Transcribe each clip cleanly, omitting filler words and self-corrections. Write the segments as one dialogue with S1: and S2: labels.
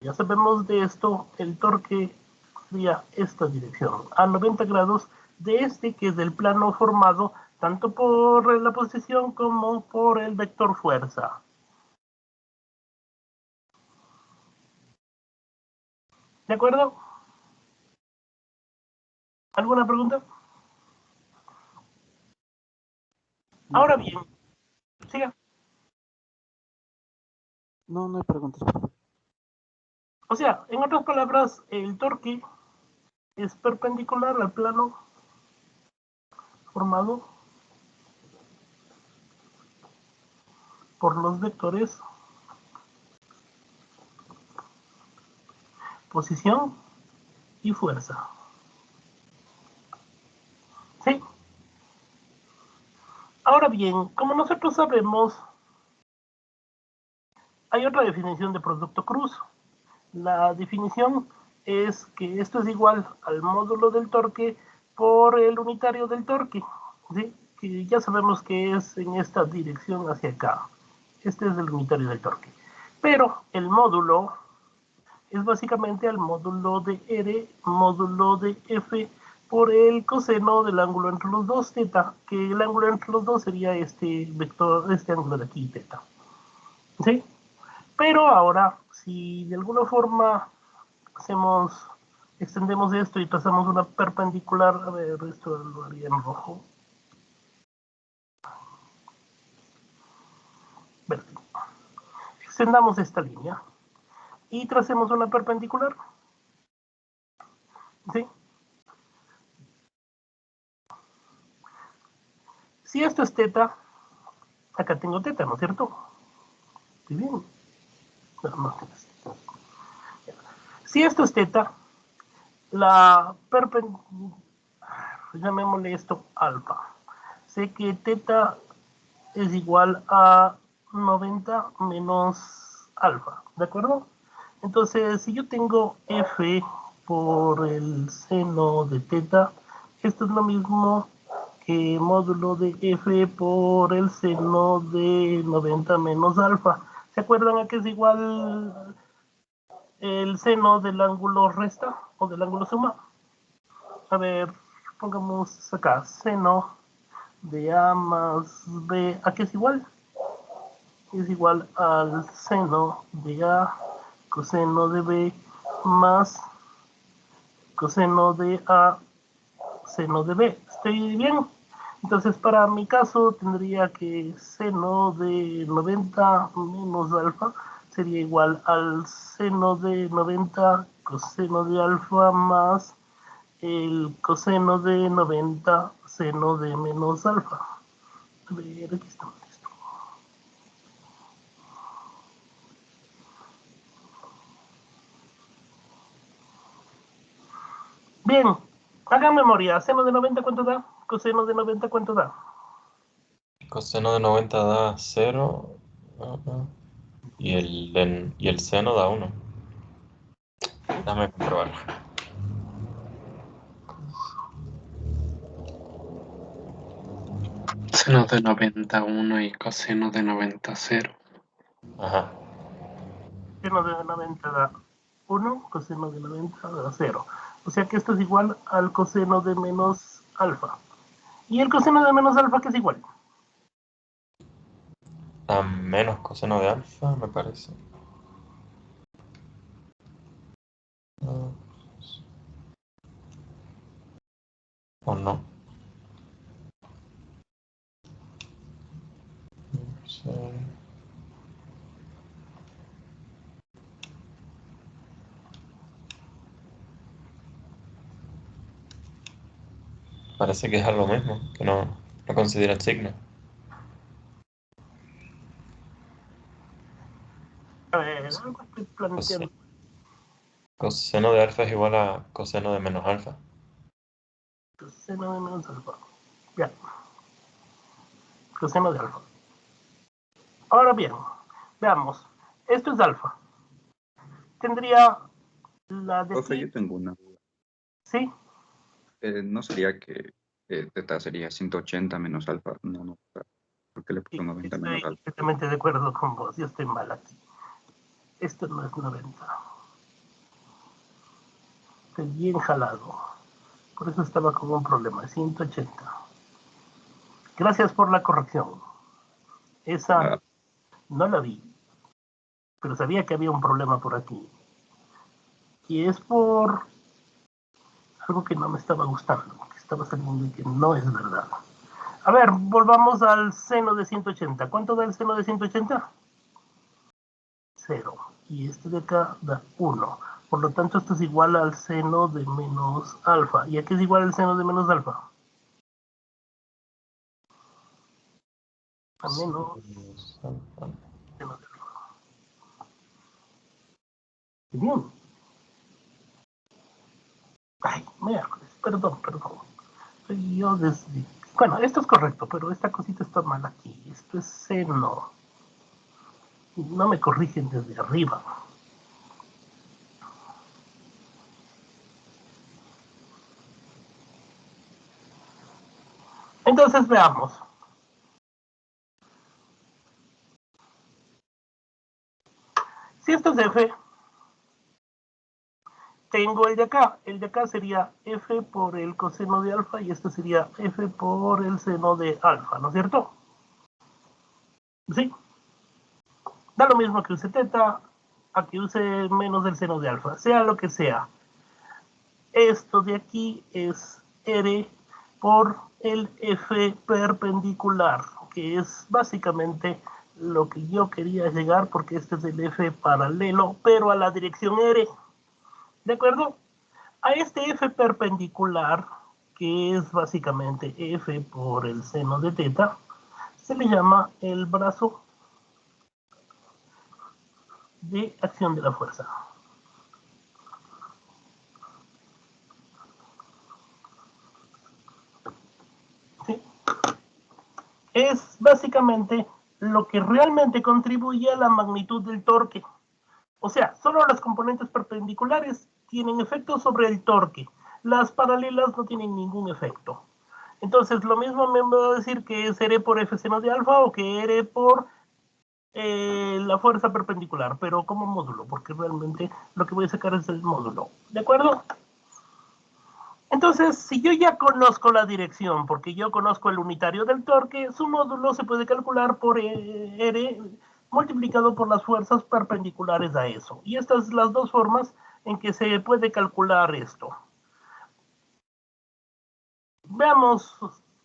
S1: Ya sabemos de esto, el torque sería esta dirección, a 90 grados de este, que es del plano formado tanto por la posición como por el vector fuerza. ¿De acuerdo? ¿Alguna pregunta?
S2: No.
S1: Ahora bien, siga.
S2: No, no hay preguntas.
S1: O sea, en otras palabras, el torque es perpendicular al plano formado por los vectores posición y fuerza. ¿Sí? Ahora bien, como nosotros sabemos, hay otra definición de producto cruz. La definición es que esto es igual al módulo del torque por el unitario del torque, ¿sí? Que ya sabemos que es en esta dirección hacia acá. Este es el unitario del torque. Pero el módulo es básicamente el módulo de R, módulo de F, por el coseno del ángulo entre los dos, teta, que el ángulo entre los dos sería este vector, este ángulo de aquí, teta. ¿Sí? Pero ahora, si de alguna forma extendemos esto y trazamos una perpendicular, a ver, esto lo haría en rojo. Verde. Extendamos esta línea y tracemos una perpendicular. ¿Sí? Si esto es teta, acá tengo teta, ¿no es cierto? Muy bien. No. Si esto es teta, la perpendicular, llamémosle esto alfa. Sé que teta es igual a 90 menos alfa, ¿de acuerdo? Entonces, si yo tengo f por el seno de teta, esto es lo mismo que módulo de f por el seno de 90 menos alfa. ¿Se acuerdan a qué es igual el seno del ángulo resta o del ángulo suma? A ver, pongamos acá, seno de A más B, ¿a qué es igual? Es igual al seno de A coseno de B más coseno de A seno de B. ¿Estoy bien? Entonces, para mi caso, tendría que seno de 90 menos alfa sería igual al seno de 90 coseno de alfa más el coseno de 90 seno de menos alfa. A ver, aquí está. Bien, hagan memoria. Seno de 90, ¿cuánto da? Coseno de 90, ¿cuánto da?
S3: Coseno de 90 da 0. Y el seno da 1. Déjame comprobarlo.
S4: Seno de 90 1 y coseno de 90 0.
S3: Ajá.
S1: Seno de 90 da 1, coseno de 90 da 0. O sea que esto es igual al coseno de menos alfa. ¿Y el coseno de menos alfa qué es igual?
S3: Da menos coseno de alfa, me parece. ¿O no? Sí. Parece que es algo mismo, que no considera el signo.
S1: A ver, algo estoy planteando.
S3: Coseno de alfa es igual a coseno de menos alfa.
S1: Coseno de menos alfa. Ya. Coseno de alfa. Ahora bien, veamos. Esto es alfa. Tendría la de
S5: Profe,
S1: aquí.
S5: yo tengo una duda.
S1: ¿Sí?
S5: ¿No sería que teta sería 180 menos alfa? No, ¿por qué le
S1: Sí,
S5: puso 90
S1: estoy
S5: menos alfa?
S1: completamente de acuerdo con vos. Yo estoy mal aquí. Esto no es 90. esté bien jalado. Por eso estaba con un problema, 180. Gracias por la corrección. Esa no la vi, pero sabía que había un problema por aquí. Y es por algo que no me estaba gustando, que estaba saliendo y que no es verdad. A ver, volvamos al seno de 180. ¿Cuánto da el seno de 180? 0. Y este de acá da 1. Por lo tanto, esto es igual al seno de menos alfa. ¿Y a qué es igual el seno de menos alfa? A menos
S3: alfa.
S1: seno de alfa. Bien. Ay, miércoles, perdón. Soy yo desde... Bueno, esto es correcto, pero esta cosita está mal aquí. Esto es seno. No me corrigen desde arriba. Entonces veamos. Si esto es f, tengo el de acá. El de acá sería f por el coseno de alfa y esto sería f por el seno de alfa, ¿no es cierto? Sí. Da lo mismo que use teta a que use menos del seno de alfa, sea lo que sea. Esto de aquí es r por el f perpendicular, que es básicamente lo que yo quería llegar, porque este es el f paralelo, pero a la dirección r. ¿De acuerdo? A este f perpendicular, que es básicamente f por el seno de teta, se le llama el brazo de acción de la fuerza. ¿Sí? Es básicamente lo que realmente contribuye a la magnitud del torque. O sea, solo las componentes perpendiculares tienen efecto sobre el torque. Las paralelas no tienen ningún efecto. Entonces, lo mismo me va a decir que es R por F seno de alfa o que R por la fuerza perpendicular, pero como módulo, porque realmente lo que voy a sacar es el módulo. ¿De acuerdo? Entonces, si yo ya conozco la dirección, porque yo conozco el unitario del torque, su módulo se puede calcular por R multiplicado por las fuerzas perpendiculares a eso. Y estas son las dos formas en que se puede calcular esto. Veamos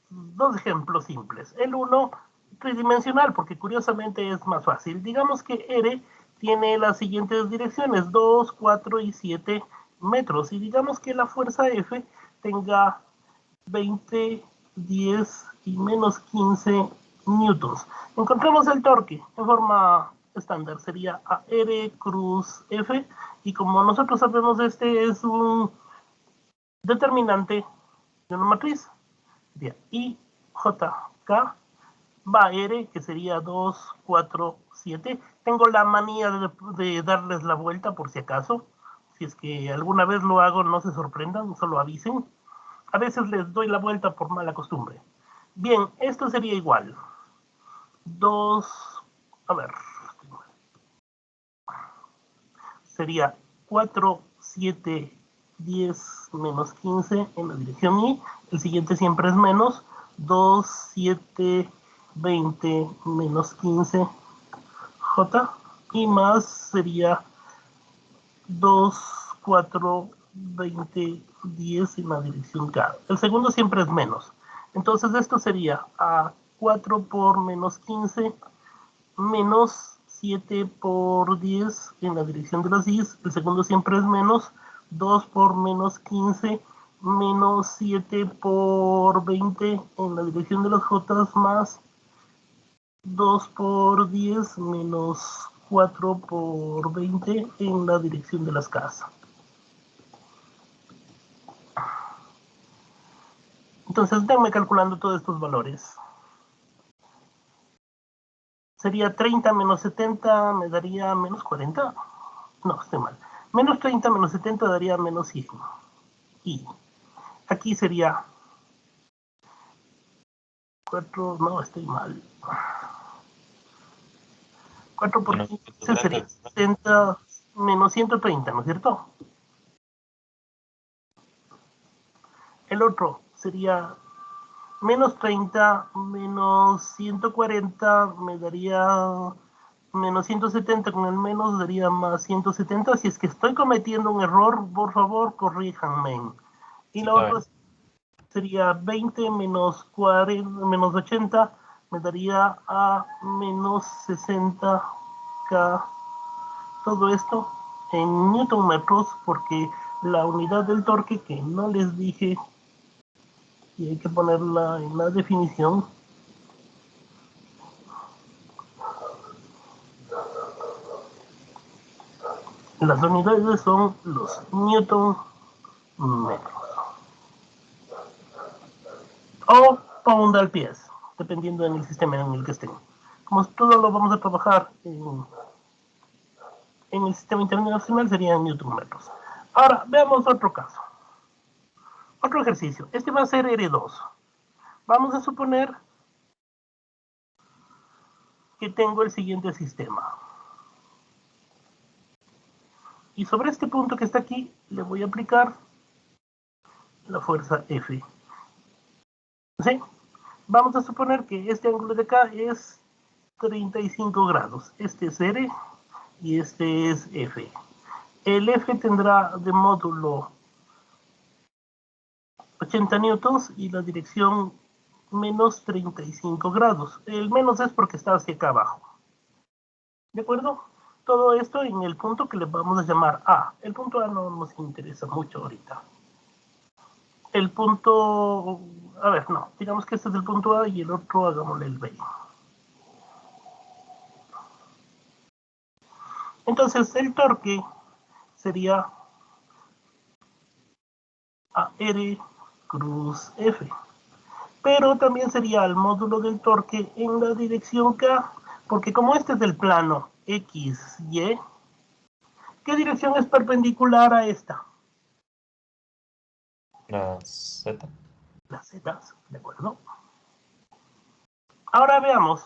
S1: dos ejemplos simples. El uno, tridimensional, porque curiosamente es más fácil. Digamos que R tiene las siguientes direcciones, 2, 4 y 7 metros. Y digamos que la fuerza F tenga 20, 10 y menos 15 newtons. Encontramos el torque en forma estándar. Sería R cruz F. Y como nosotros sabemos, este es un determinante de una matriz. Sería IJK va R, que sería 2, 4, 7. Tengo la manía de darles la vuelta por si acaso. Si es que alguna vez lo hago, no se sorprendan, solo avisen. A veces les doy la vuelta por mala costumbre. Bien, esto sería igual. 2, a ver. Sería 4, 7, 10 menos 15 en la dirección Y. El siguiente siempre es menos. 2, 7, 20 menos 15 J. Y más sería 2, 4, 20, 10 en la dirección K. El segundo siempre es menos. Entonces esto sería a 4 por menos 15 menos 7 por 10 en la dirección de las I's. El segundo siempre es menos 2 por menos 15 menos 7 por 20 en la dirección de las J's más 2 por 10 menos 4 por 20 en la dirección de las K's. Entonces, denme calculando todos estos valores. Sería 30 menos 70, me daría menos 40. No, estoy mal. Menos 30 menos 70 daría menos 100. Y aquí sería 4, no, estoy mal. 4 por 15 sería 60 menos 130, ¿no es cierto? El otro sería menos 30 menos 140 me daría menos 170, con el menos daría más 170. Si es que estoy cometiendo un error, por favor, corríjanme. Y
S3: Sí,
S1: la
S3: está
S1: otra
S3: bien.
S1: sería 20 menos 40, menos 80, me daría a menos 60K. Todo esto en newton metros, porque la unidad del torque que no les dije, y hay que ponerla en la definición, las unidades son los newton metros o pound al pies, dependiendo del sistema en el que estén. Como todo lo vamos a trabajar en el sistema internacional, serían newton metros. Ahora veamos otro caso, otro ejercicio. Este va a ser R2. Vamos a suponer que tengo el siguiente sistema. Y sobre este punto que está aquí, le voy a aplicar la fuerza F. ¿Sí? Vamos a suponer que este ángulo de acá es 35 grados. Este es R y este es F. El F tendrá de módulo 80 newtons y la dirección menos 35 grados. El menos es porque está hacia acá abajo. ¿De acuerdo? Todo esto en el punto que le vamos a llamar A. El punto A no nos interesa mucho ahorita. El punto... A ver, no. Digamos que este es el punto A y el otro hagámosle el B. Entonces el torque sería AR cruz F. Pero también sería el módulo del torque en la dirección K, porque como este es del plano X, Y, ¿qué dirección es perpendicular a esta?
S3: La Z.
S1: Las Z, ¿de acuerdo? Ahora veamos,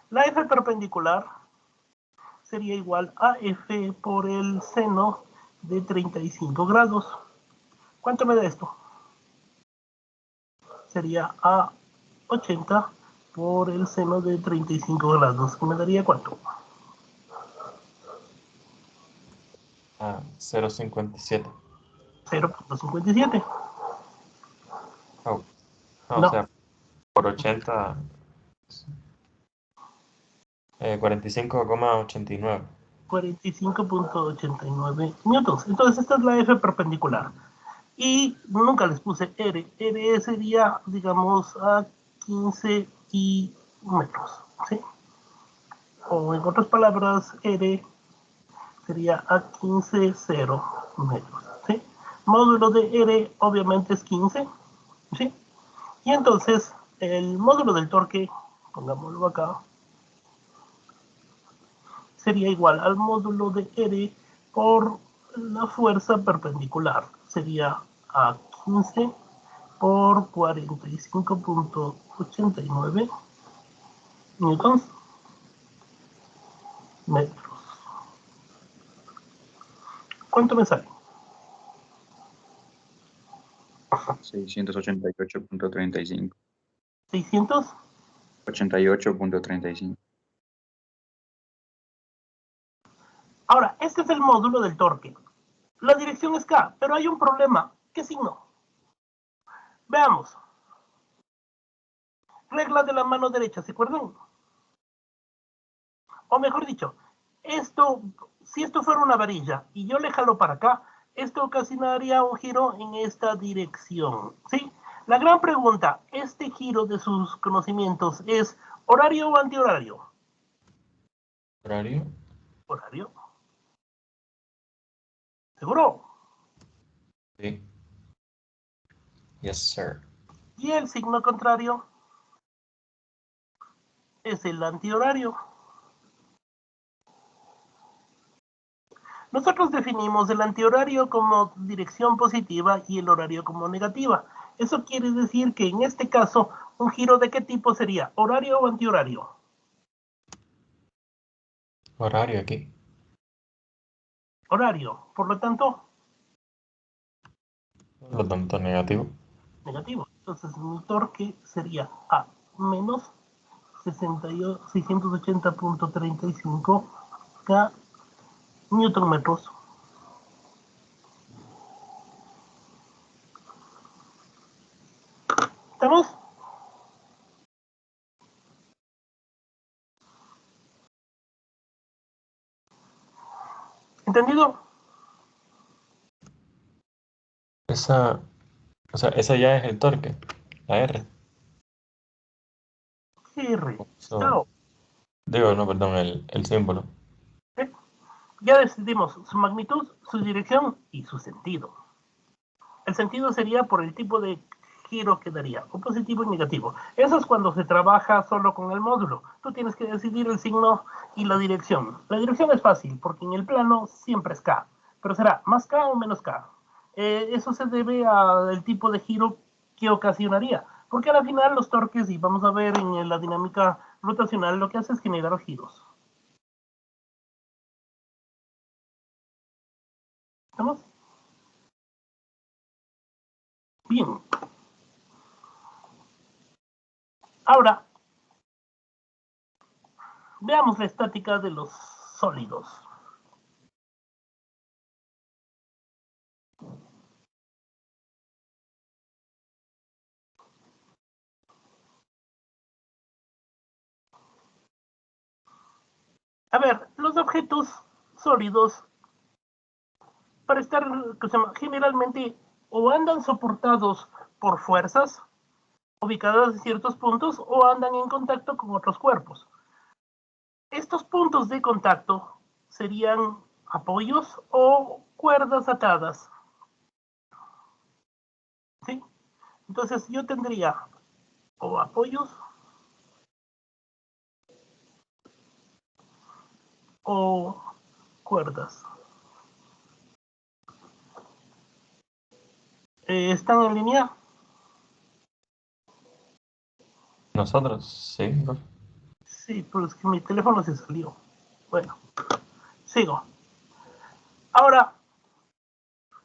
S1: la F perpendicular sería igual a F por el seno de 35 grados. ¿Cuánto me da esto? Sería a 80 por el seno de 35 grados. ¿Me daría cuánto?
S3: A 0,57.
S1: 0.57.
S3: Oh, no, o
S1: No,
S3: sea, por 80, 45,89.
S1: 45.89 newtons. Entonces esta es la F perpendicular. Y nunca les puse R. R sería, digamos, a 15 metros. ¿Sí? O en otras palabras, R sería a 15,0 metros. ¿Sí? Módulo de R obviamente es 15. ¿Sí? Y entonces el módulo del torque, pongámoslo acá, sería igual al módulo de R por la fuerza perpendicular. Sería a 15 por 45.89 newtons metros. ¿Cuánto me sale?
S5: 688.35.
S1: 600.
S5: 88.35.
S1: Ahora, este es el módulo del torque. La dirección es K, pero hay un problema. ¿Qué signo? Veamos. Regla de la mano derecha, ¿se acuerdan? O mejor dicho, si esto fuera una varilla y yo le jalo para acá, esto ocasionaría un giro en esta dirección, ¿sí? La gran pregunta, ¿este giro de sus conocimientos es horario o antihorario?
S3: Horario.
S1: Horario. ¿Seguro?
S3: Sí. Yes, sir.
S1: Y el signo contrario es el antihorario. Nosotros definimos el antihorario como dirección positiva y el horario como negativa. Eso quiere decir que en este caso, ¿un giro de qué tipo sería? ¿Horario o antihorario?
S3: Horario aquí.
S1: Horario. Por lo tanto,
S3: Por lo tanto, negativo.
S1: negativo. Entonces mi torque sería a menos 680.35 K Newton metros. ¿Estamos? ¿Entendido?
S3: Esa, o sea, esa ya es el torque, la R.
S1: R.
S3: So,
S1: Chao.
S3: digo, no, perdón, el símbolo.
S1: Ya decidimos su magnitud, su dirección y su sentido. El sentido sería por el tipo de giro que daría, o positivo y negativo. Eso es cuando se trabaja solo con el módulo. Tú tienes que decidir el signo y la dirección. La dirección es fácil, porque en el plano siempre es K, pero será más K o menos K. Eso se debe al tipo de giro que ocasionaría, porque al final los torques, y vamos a ver en la dinámica rotacional, lo que hace es generar giros. ¿Estamos? Bien. Ahora, veamos la estática de los sólidos. A ver, los objetos sólidos, para estar, generalmente, o andan soportados por fuerzas ubicadas en ciertos puntos, o andan en contacto con otros cuerpos. Estos puntos de contacto serían apoyos o cuerdas atadas. ¿Sí? Entonces yo tendría o apoyos o cuerdas. ¿Están en línea?
S3: Nosotros, sí. ¿No?
S1: Sí, pero es que mi teléfono se salió. Bueno, sigo. Ahora,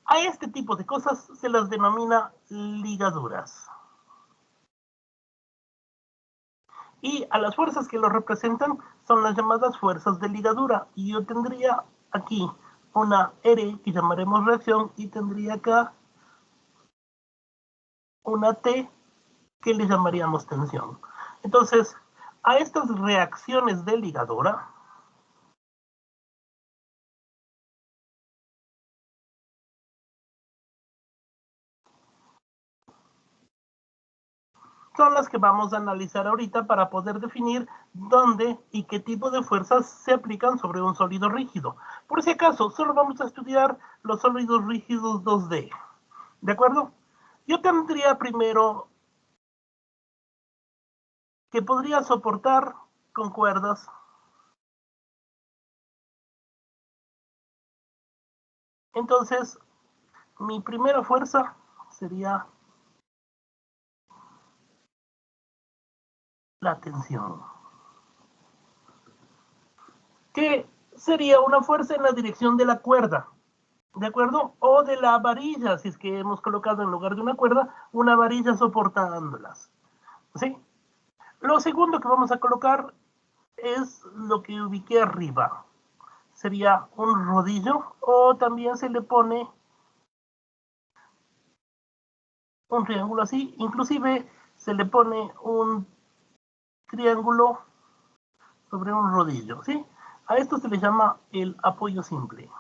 S1: a este tipo de cosas se las denomina ligaduras. Y a las fuerzas que lo representan son las llamadas fuerzas de ligadura. Y yo tendría aquí una R que llamaremos reacción y tendría acá una T que le llamaríamos tensión. Entonces, a estas reacciones de ligadura son las que vamos a analizar ahorita para poder definir dónde y qué tipo de fuerzas se aplican sobre un sólido rígido. Por si acaso, solo vamos a estudiar los sólidos rígidos 2D. ¿De acuerdo? Yo tendría primero que podría soportar con cuerdas. Entonces, mi primera fuerza sería la tensión, que sería una fuerza en la dirección de la cuerda, ¿de acuerdo? O de la varilla, si es que hemos colocado en lugar de una cuerda, una varilla soportándolas, ¿sí? Lo segundo que vamos a colocar es lo que ubiqué arriba. Sería un rodillo, o también se le pone un triángulo así, inclusive se le pone un triángulo sobre un rodillo, ¿sí? A esto se le llama el apoyo simple.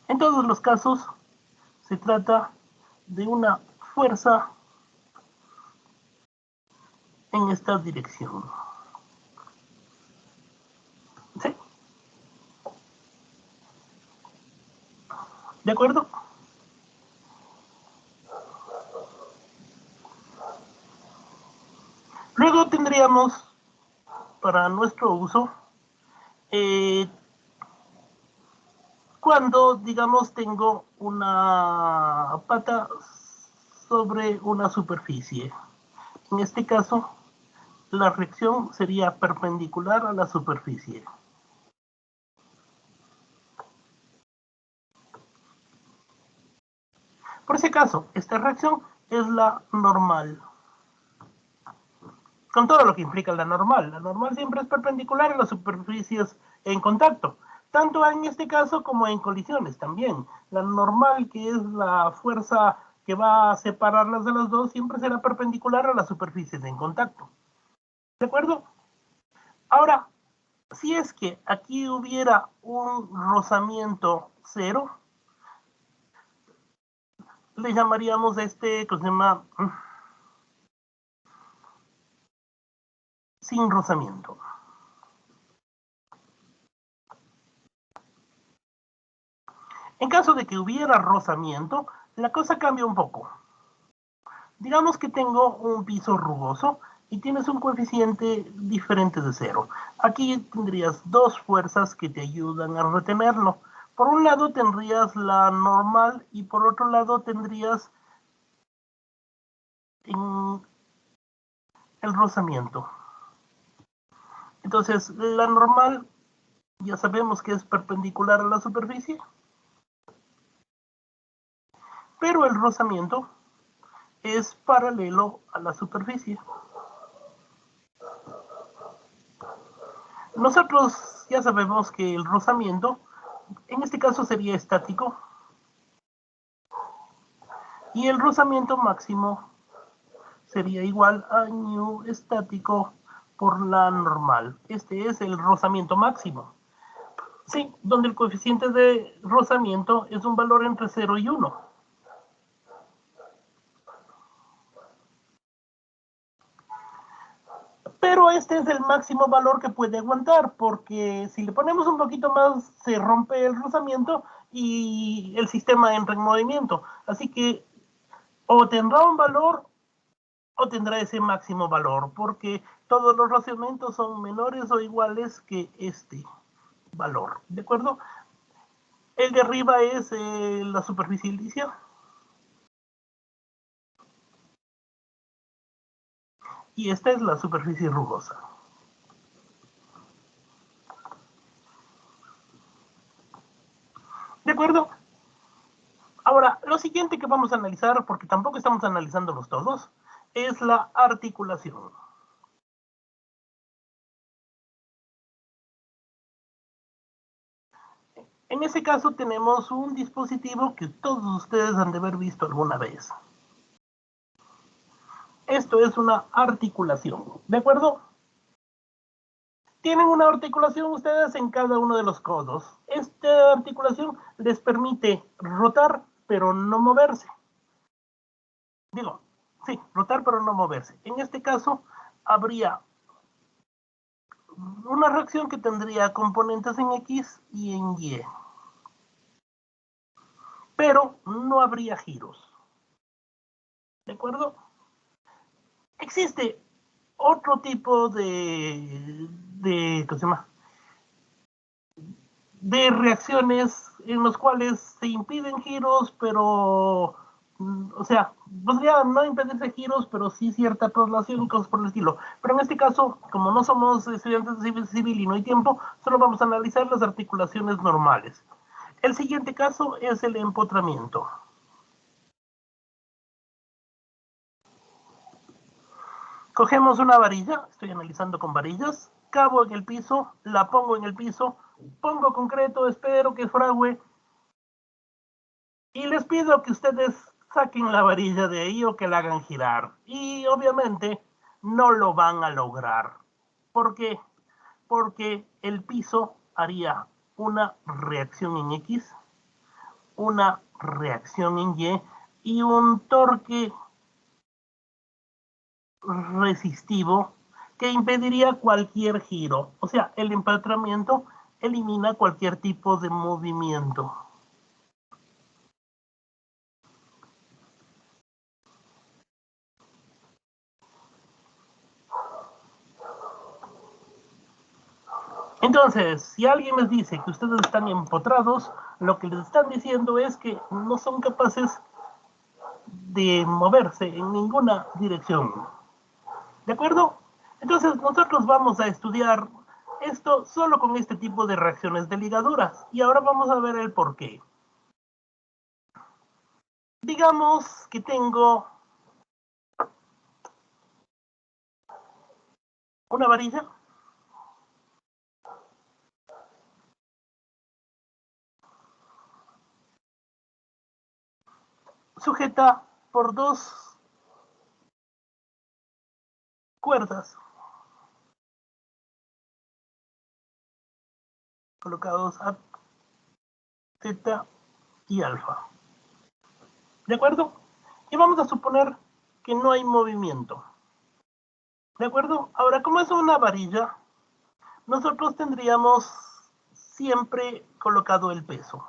S1: En todos los casos se trata de una fuerza en esta dirección, ¿sí? ¿De acuerdo? Luego tendríamos, para nuestro uso, cuando, digamos, tengo una pata sobre una superficie. En este caso, la reacción sería perpendicular a la superficie. Por si acaso, esta reacción es la normal. Con todo lo que implica la normal. La normal siempre es perpendicular a las superficies en contacto. Tanto en este caso como en colisiones también. La normal, que es la fuerza que va a separarlas de las dos, siempre será perpendicular a las superficies en contacto. ¿De acuerdo? Ahora, si es que aquí hubiera un rozamiento cero, le llamaríamos a este, que se llama sin rozamiento. En caso de que hubiera rozamiento, la cosa cambia un poco. Digamos que tengo un piso rugoso y tienes un coeficiente diferente de 0. Aquí tendrías dos fuerzas que te ayudan a retenerlo. Por un lado tendrías la normal y por otro lado tendrías el rozamiento. Entonces, la normal ya sabemos que es perpendicular a la superficie, pero el rozamiento es paralelo a la superficie. Nosotros ya sabemos que el rozamiento, en este caso sería estático, y el rozamiento máximo sería igual a nu estático por la normal. Este es el rozamiento máximo. Sí, donde el coeficiente de rozamiento es un valor entre 0 y 1. Pero este es el máximo valor que puede aguantar, porque si le ponemos un poquito más, se rompe el rozamiento y el sistema entra en movimiento. Así que o tendrá un valor o tendrá ese máximo valor, porque todos los rozamientos son menores o iguales que este valor, ¿de acuerdo? El de arriba es la superficie lisa y esta es la superficie rugosa. ¿De acuerdo? Ahora, lo siguiente que vamos a analizar, porque tampoco estamos analizándolos todos, es la articulación. En ese caso tenemos un dispositivo que todos ustedes han de haber visto alguna vez. Esto es una articulación, ¿de acuerdo? Tienen una articulación ustedes en cada uno de los codos. Esta articulación les permite rotar, pero no moverse. Digo, sí, rotar, pero no moverse. En este caso, habría una reacción que tendría componentes en X y en Y. Pero no habría giros. ¿De acuerdo? Existe otro tipo ¿cómo se llama? De reacciones en los cuales se impiden giros, pero, o sea, podría no impedirse giros, pero sí cierta traslación y cosas por el estilo. Pero en este caso, como no somos estudiantes de civil y no hay tiempo, solo vamos a analizar las articulaciones normales. El siguiente caso es el empotramiento. Cogemos una varilla, estoy analizando con varillas, cavo en el piso, la pongo en el piso, pongo concreto, espero que fragüe y les pido que ustedes saquen la varilla de ahí o que la hagan girar. Y obviamente no lo van a lograr. ¿Por qué? Porque el piso haría una reacción en X, una reacción en y un torque resistivo que impediría cualquier giro. O sea, el empatramiento elimina cualquier tipo de movimiento. Entonces, si alguien les dice que ustedes están empotrados, lo que les están diciendo es que no son capaces de moverse en ninguna dirección. ¿De acuerdo? Entonces, nosotros vamos a estudiar esto solo con este tipo de reacciones de ligaduras. Y ahora vamos a ver el por qué. digamos que tengo una varilla sujeta por dos cuerdas colocados a teta y alfa. ¿De acuerdo? Y vamos a suponer que no hay movimiento. ¿De acuerdo? Ahora, como es una varilla, nosotros tendríamos siempre colocado el peso.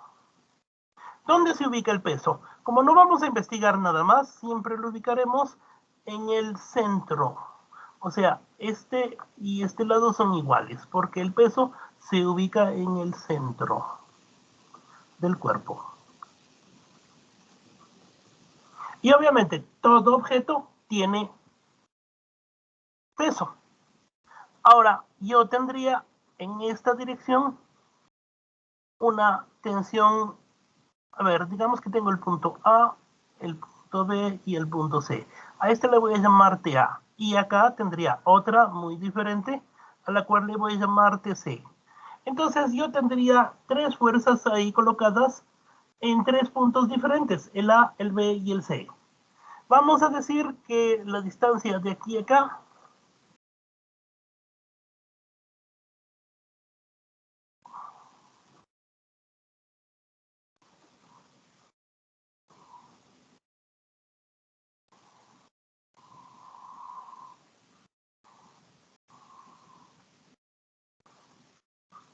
S1: ¿Dónde se ubica el peso? Como no vamos a investigar nada más, siempre lo ubicaremos en el centro. O sea, este y este lado son iguales, porque el peso se ubica en el centro del cuerpo. Y obviamente todo objeto tiene peso. Ahora, yo tendría en esta dirección una tensión, a ver, digamos que tengo el punto A, el punto B y el punto C. A este le voy a llamar TA. Y acá tendría otra muy diferente, a la cual le voy a llamar TC. Entonces yo tendría tres fuerzas ahí colocadas en tres puntos diferentes, el A, el B y el C. Vamos a decir que la distancia de aquí a acá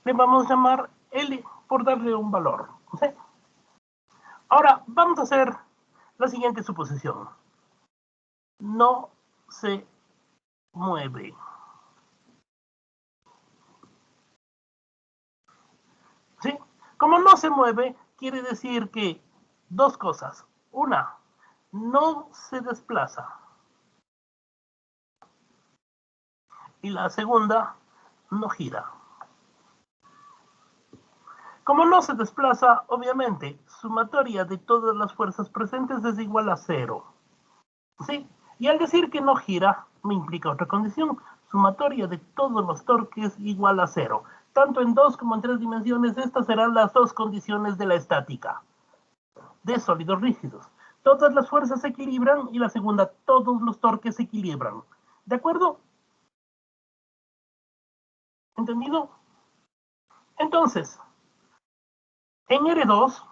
S1: le vamos a llamar L por darle un valor. ¿Sí? Ahora vamos a hacer la siguiente suposición. No se mueve. ¿Sí? Como no se mueve, quiere decir que dos cosas. Una, no se desplaza. Y la segunda, no gira. Como no se desplaza, obviamente, sumatoria de todas las fuerzas presentes es igual a 0. ¿Sí? Y al decir que no gira, me implica otra condición. Sumatoria de todos los torques igual a 0. Tanto en 2 como en 3 dimensiones, estas serán las dos condiciones de la estática de sólidos rígidos. Todas las fuerzas se equilibran y la segunda, todos los torques se equilibran. ¿De acuerdo? ¿Entendido? Entonces, en R2,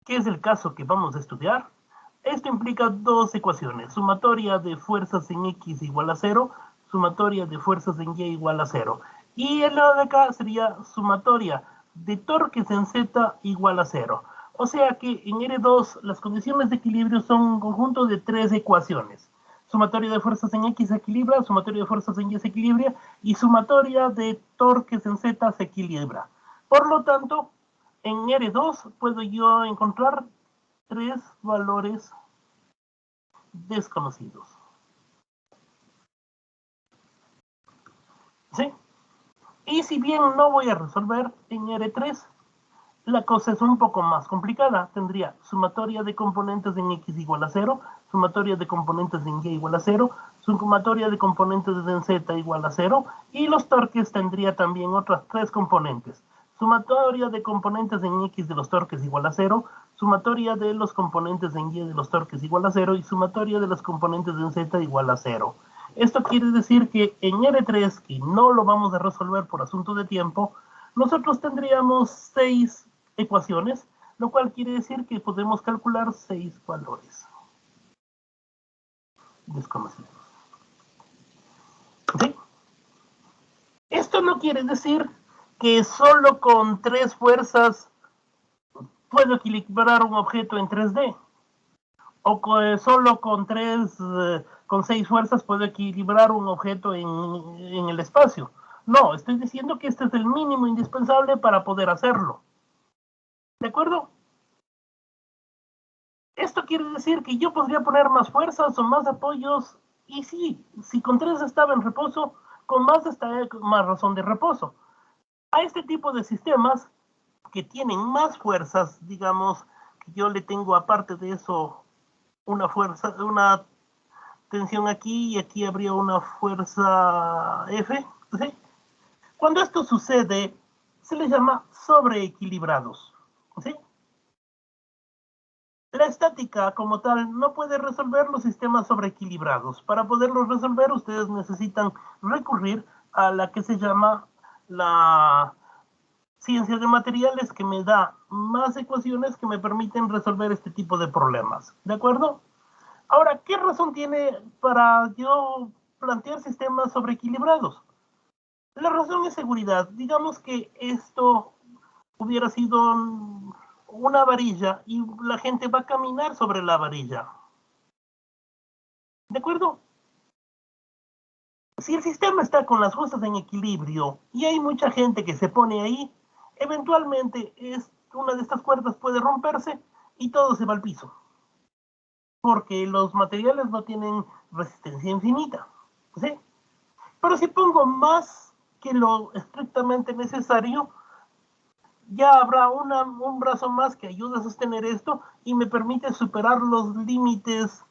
S1: que es el caso que vamos a estudiar, esto implica dos ecuaciones. Sumatoria de fuerzas en X igual a 0, sumatoria de fuerzas en Y igual a 0. Y el lado de acá sería sumatoria de torques en Z igual a 0. O sea que en R2 las condiciones de equilibrio son un conjunto de tres ecuaciones. Sumatoria de fuerzas en X se equilibra, sumatoria de fuerzas en Y se equilibra y sumatoria de torques en Z se equilibra. Por lo tanto, en R2 puedo yo encontrar tres valores desconocidos. ¿Sí? Y si bien no voy a resolver en R3, la cosa es un poco más complicada. Tendría sumatoria de componentes en X igual a 0, sumatoria de componentes en Y igual a 0, sumatoria de componentes en Z igual a 0, y los torques tendría también otras tres componentes. Sumatoria de componentes en X de los torques igual a 0, sumatoria de los componentes en Y de los torques igual a 0 y sumatoria de los componentes en Z igual a 0. Esto quiere decir que en R3, que no lo vamos a resolver por asunto de tiempo, nosotros tendríamos 6 ecuaciones, lo cual quiere decir que podemos calcular 6 valores desconocidos. ¿Sí? Esto no quiere decir que solo con 3 fuerzas puedo equilibrar un objeto en 3D. O solo con 6 fuerzas puedo equilibrar un objeto en el espacio. No, estoy diciendo que este es el mínimo indispensable para poder hacerlo. ¿De acuerdo? Esto quiere decir que yo podría poner más fuerzas o más apoyos. Y sí, si con 3 estaba en reposo, con más está más razón de reposo. A este tipo de sistemas que tienen más fuerzas, digamos, que yo le tengo aparte de eso una fuerza, una tensión aquí y aquí habría una fuerza F, ¿sí? Cuando esto sucede, se les llama sobreequilibrados, ¿sí? La estática como tal no puede resolver los sistemas sobreequilibrados. Para poderlos resolver, ustedes necesitan recurrir a la que se llama la ciencia de materiales, que me da más ecuaciones que me permiten resolver este tipo de problemas. ¿De acuerdo? Ahora, ¿qué razón tiene para yo plantear sistemas sobreequilibrados? La razón es seguridad. Digamos que esto hubiera sido una varilla y la gente va a caminar sobre la varilla. ¿De acuerdo? Si el sistema está con las fuerzas en equilibrio y hay mucha gente que se pone ahí, eventualmente una de estas cuerdas puede romperse y todo se va al piso. Porque los materiales no tienen resistencia infinita, ¿sí? Pero si pongo más que lo estrictamente necesario, ya habrá un brazo más que ayude a sostener esto y me permite superar los límites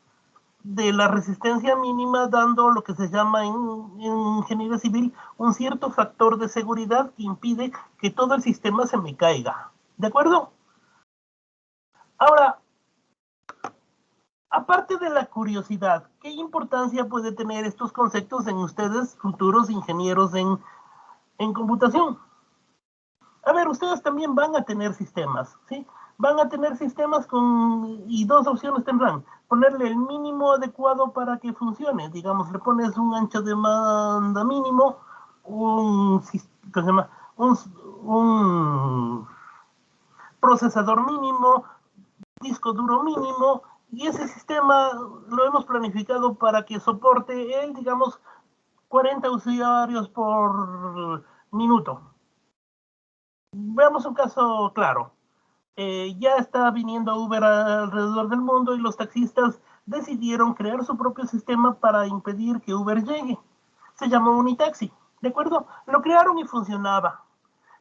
S1: de la resistencia mínima, dando lo que se llama en ingeniería civil un cierto factor de seguridad que impide que todo el sistema se me caiga. ¿De acuerdo? Ahora, aparte de la curiosidad, ¿qué importancia puede tener estos conceptos en ustedes, futuros ingenieros en computación? A ver, ustedes también van a tener sistemas, ¿sí? Van a tener sistemas y dos opciones tendrán. Ponerle el mínimo adecuado para que funcione. Digamos, le pones un ancho de banda mínimo, un procesador mínimo, disco duro mínimo, y ese sistema lo hemos planificado para que soporte digamos, 40 usuarios por minuto. Veamos un caso claro. Ya está viniendo Uber alrededor del mundo y los taxistas decidieron crear su propio sistema para impedir que Uber llegue. Se llamó Unitaxi, ¿de acuerdo? Lo crearon y funcionaba,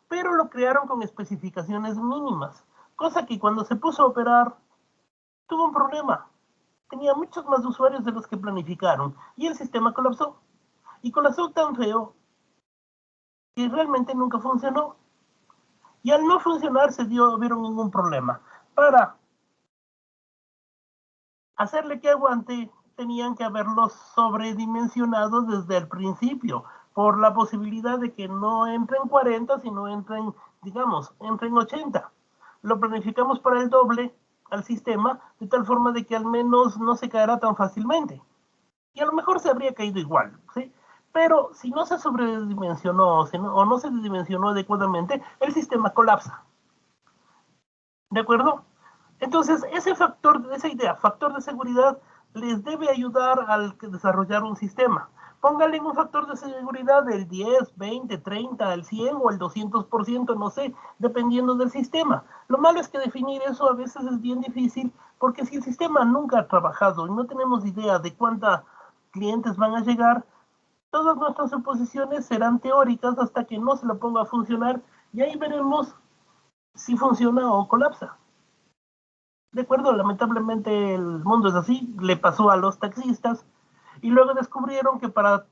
S1: pero lo crearon con especificaciones mínimas, cosa que cuando se puso a operar tuvo un problema. Tenía muchos más usuarios de los que planificaron y el sistema colapsó. Y colapsó tan feo que realmente nunca funcionó. Y al no funcionar vieron ningún problema. Para hacerle que aguante, tenían que haberlo sobredimensionado desde el principio, por la posibilidad de que no entren 40, sino entren 80. Lo planificamos para el doble al sistema, de tal forma de que al menos no se caerá tan fácilmente. Y a lo mejor se habría caído igual, ¿sí? Pero si no se sobredimensionó o no se dimensionó adecuadamente, el sistema colapsa. ¿De acuerdo? Entonces, esa idea, factor de seguridad, les debe ayudar al desarrollar un sistema. Pónganle un factor de seguridad del 10, 20, 30, el 100 o el 200%, no sé, dependiendo del sistema. Lo malo es que definir eso a veces es bien difícil, porque si el sistema nunca ha trabajado y no tenemos idea de cuántos clientes van a llegar, todas nuestras suposiciones serán teóricas hasta que no se lo ponga a funcionar y ahí veremos si funciona o colapsa. De acuerdo, lamentablemente el mundo es así, le pasó a los taxistas y luego descubrieron que para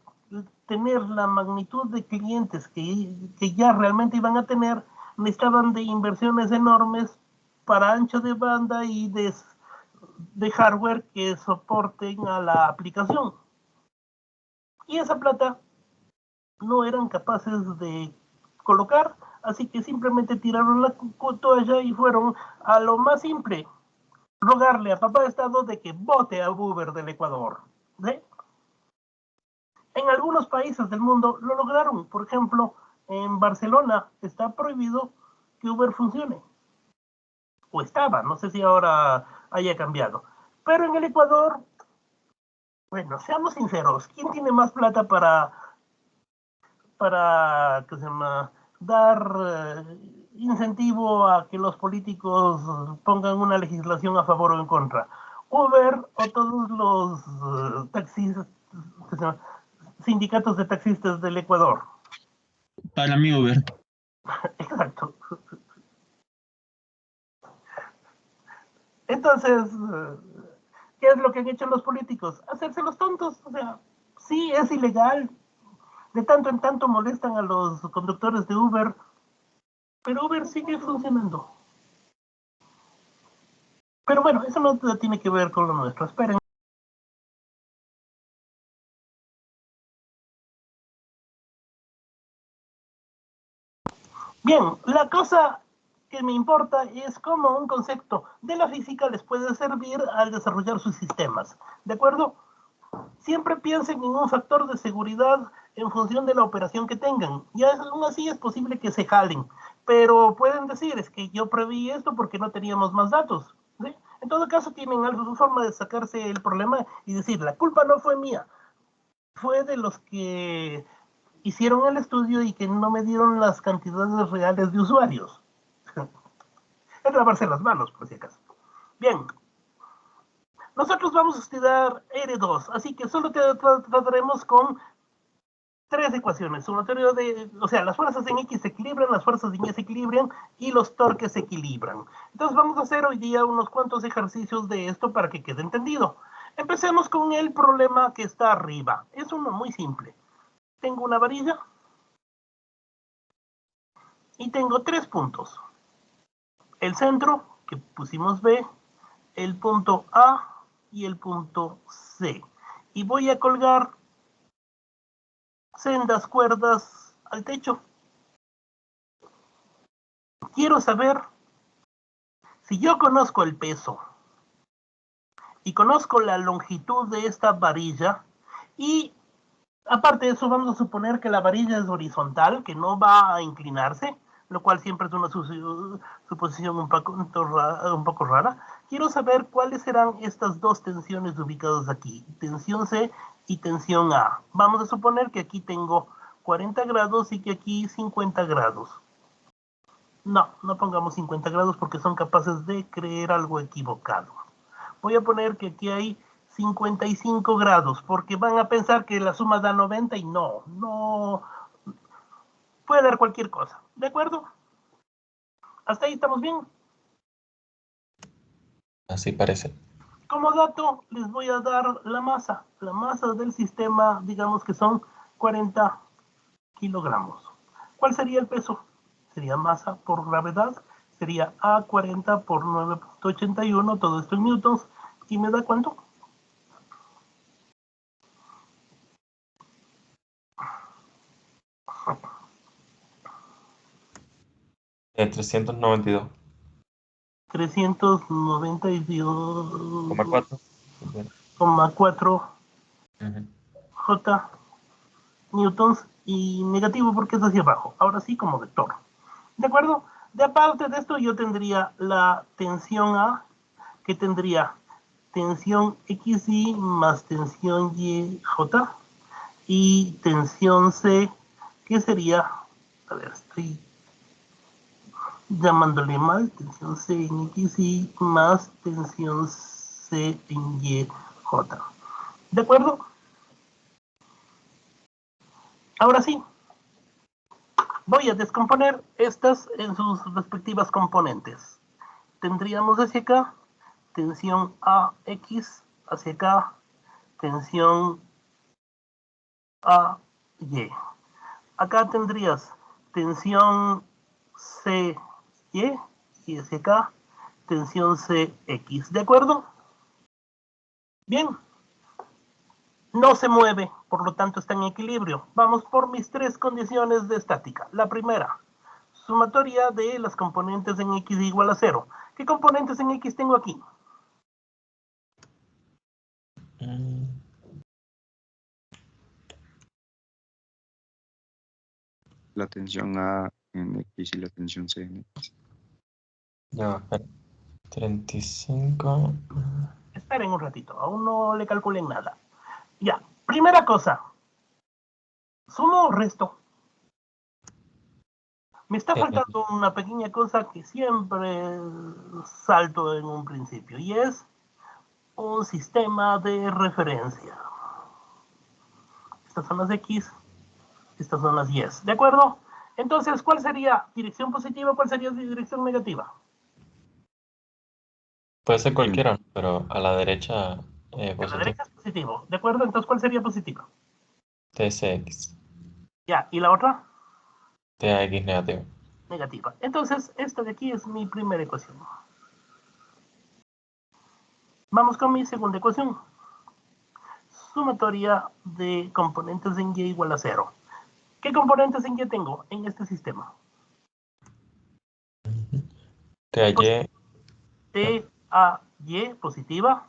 S1: tener la magnitud de clientes que ya realmente iban a tener, necesitaban de inversiones enormes para ancho de banda y de hardware que soporten a la aplicación. Y esa plata no eran capaces de colocar, así que simplemente tiraron la toalla y fueron a lo más simple: rogarle a papá de Estado de que vote a Uber del Ecuador. ¿Sí? En algunos países del mundo lo lograron. Por ejemplo, en Barcelona está prohibido que Uber funcione. O estaba, no sé si ahora haya cambiado. Pero en el Ecuador, bueno, seamos sinceros, ¿quién tiene más plata para ¿qué se llama?, dar incentivo a que los políticos pongan una legislación a favor o en contra? ¿Uber o todos los taxistas, sindicatos de taxistas del Ecuador?
S6: Para mí, Uber.
S1: Exacto. Entonces, ¿qué es lo que han hecho los políticos? Hacerse los tontos. O sea, sí, es ilegal. De tanto en tanto molestan a los conductores de Uber, pero Uber sigue funcionando. Pero bueno, eso no tiene que ver con lo nuestro. Esperen. Bien, la cosa que me importa es cómo un concepto de la física les puede servir al desarrollar sus sistemas. ¿De acuerdo? Siempre piensen en un factor de seguridad en función de la operación que tengan. Y aún así es posible que se jalen. Pero pueden decir, es que yo preví esto porque no teníamos más datos. ¿Sí? En todo caso, tienen alguna forma de sacarse el problema y decir, la culpa no fue mía. Fue de los que hicieron el estudio y que no me dieron las cantidades reales de usuarios. Es lavarse las manos, por si acaso. Bien. Nosotros vamos a estudiar R2, así que solo trataremos con 3 ecuaciones. Sumatorio de, o sea, las fuerzas en X se equilibran, las fuerzas en Y se equilibran y los torques se equilibran. Entonces vamos a hacer hoy día unos cuantos ejercicios de esto para que quede entendido. Empecemos con el problema que está arriba. Es uno muy simple. Tengo una varilla y tengo 3 puntos. El centro, que pusimos B, el punto A y el punto C. Y voy a colgar sendas cuerdas al techo. Quiero saber si yo conozco el peso y conozco la longitud de esta varilla y aparte de eso vamos a suponer que la varilla es horizontal, que no va a inclinarse, lo cual siempre es una suposición un poco rara. Quiero saber cuáles serán estas dos tensiones ubicadas aquí, tensión C y tensión A. Vamos a suponer que aquí tengo 40 grados y que aquí 50 grados. No, no pongamos 50 grados porque son capaces de creer algo equivocado. Voy a poner que aquí hay 55 grados porque van a pensar que la suma da 90 y no puede dar cualquier cosa. ¿De acuerdo? ¿Hasta ahí estamos bien?
S3: Así parece.
S1: Como dato, les voy a dar la masa. La masa del sistema, digamos que son 40 kilogramos. ¿Cuál sería el peso? Sería masa por gravedad. Sería A40 por 9.81, todo esto en newtons. ¿Y me da cuánto?
S3: De 392.
S1: 392,4 J newtons y negativo porque es hacia abajo. Ahora sí como vector. ¿De acuerdo? De aparte de esto yo tendría la tensión A, que tendría tensión XY más tensión YJ y tensión C, que sería, a ver, estoy llamándole mal, tensión C en XY más tensión C en YJ. ¿De acuerdo? Ahora sí, voy a descomponer estas en sus respectivas componentes. Tendríamos hacia acá tensión AX, hacia acá tensión AY. Acá tendrías tensión CY y hacia acá tensión CX. ¿De acuerdo? Bien. No se mueve, por lo tanto está en equilibrio. Vamos por mis 3 condiciones de estática. La primera, sumatoria de las componentes en X igual a 0. ¿Qué componentes en X tengo aquí?
S5: La tensión A en X y la tensión C en X.
S3: Ya, espera. 35.
S1: Esperen un ratito, aún no le calculen nada. Ya, primera cosa. ¿Sumo o resto? Me está faltando una pequeña cosa que siempre salto en un principio y es un sistema de referencia. Estas son las X, estas son las Y. ¿De acuerdo? Entonces, ¿cuál sería dirección positiva? ¿Cuál sería dirección negativa?
S3: Puede ser cualquiera, pero a la derecha
S1: A la
S3: positivo.
S1: derecha es positivo. ¿De acuerdo? Entonces, ¿cuál sería positivo?
S3: TSX.
S1: Ya, ¿y la otra?
S3: TAX negativo.
S1: Negativa. Entonces, esta de aquí es mi primera ecuación. Vamos con mi segunda ecuación. Sumatoria de componentes en Y igual a 0. ¿Qué componentes en Y tengo en este sistema?
S3: TAY.
S1: TAY positiva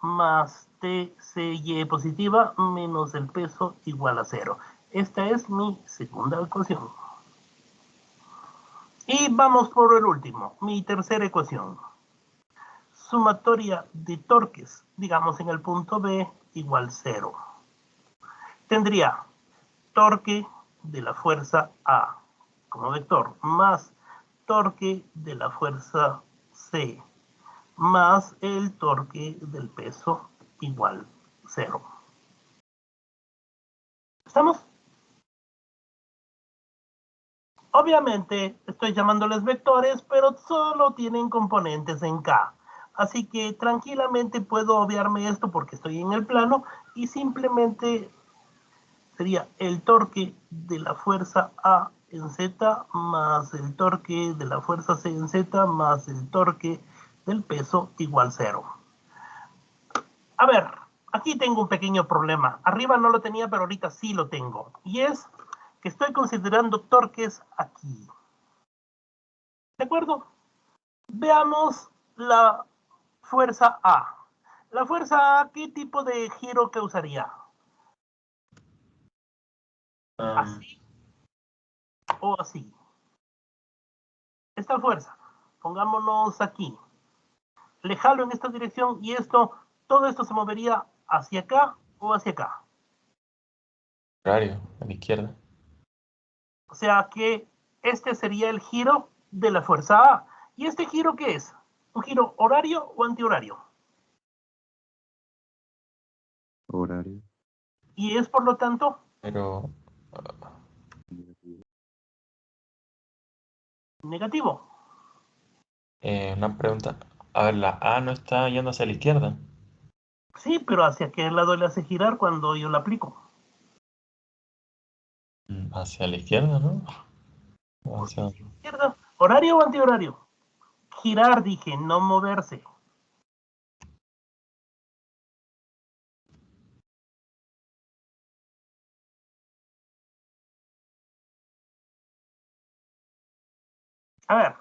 S1: más TCY positiva menos el peso igual a 0. Esta es mi segunda ecuación. Y vamos por el último, mi tercera ecuación. Sumatoria de torques, digamos en el punto B, igual 0. Tendría torque de la fuerza A como vector más torque de la fuerza C más el torque del peso igual 0. ¿Estamos? Obviamente estoy llamándoles vectores, pero solo tienen componentes en K. Así que tranquilamente puedo obviarme esto porque estoy en el plano y simplemente sería el torque de la fuerza A en Z más el torque de la fuerza C en Z más el torque del peso igual 0. A ver, aquí tengo un pequeño problema. Arriba no lo tenía, pero ahorita sí lo tengo. Y es que estoy considerando torques aquí. ¿De acuerdo? Veamos la fuerza A. La fuerza A, ¿qué tipo de giro causaría? ¿Así o así? Esta fuerza, pongámonos aquí. Le jalo en esta dirección y todo esto se movería hacia acá o hacia acá.
S3: Horario, a la izquierda.
S1: O sea que este sería el giro de la fuerza A. ¿Y este giro qué es? ¿Un giro horario o antihorario?
S5: Horario.
S1: Y es por lo tanto
S3: Pero
S1: negativo.
S3: una pregunta. A ver, la A no está yendo hacia la izquierda.
S1: Sí, pero ¿hacia qué lado le hace girar cuando yo la aplico?
S3: Hacia la izquierda, ¿no?
S1: ¿Por qué
S3: Hacia...
S1: hacia la izquierda? ¿Horario o antihorario? Girar, dije, no moverse. A ver.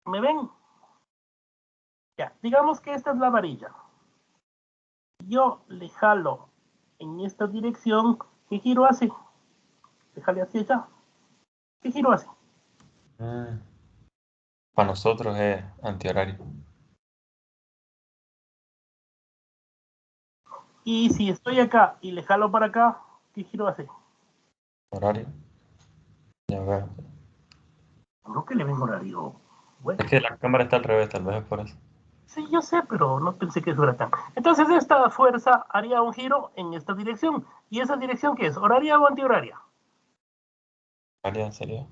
S1: ¿Me ven? Ya, digamos que esta es la varilla. Yo le jalo en esta dirección. ¿Qué giro hace? Le jale hacia allá. ¿Qué giro hace?
S3: Para nosotros es antihorario.
S1: Y si estoy acá y le jalo para acá, ¿qué giro hace?
S3: Horario. Ya veo.
S1: No que le ven horario. Bueno,
S3: Es que la cámara está al revés, tal vez es por eso.
S1: sí, yo sé, pero no pensé que eso era tan. Entonces, esta fuerza haría un giro en esta dirección. ¿Y esa dirección qué es? ¿Horaria o antihoraria?
S3: Horario sería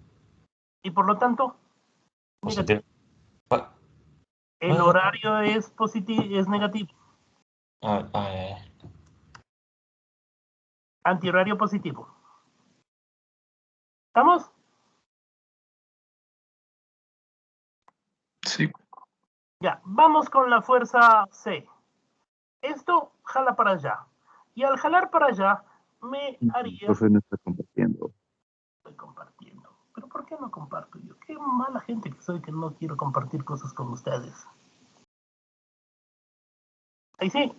S1: Y por lo tanto, negativo.
S3: positivo. Ah,
S1: El
S3: ah,
S1: horario es positivo, es negativo.
S3: ya.
S1: Antihorario positivo. ¿Estamos?
S4: Sí.
S1: Ya, vamos con la fuerza C. Esto jala para allá. Y al jalar para allá, me
S5: El
S1: haría...
S5: profe no está compartiendo.
S1: Estoy compartiendo. ¿Pero por qué no comparto yo? Qué mala gente que soy que no quiero compartir cosas con ustedes. Ahí sí.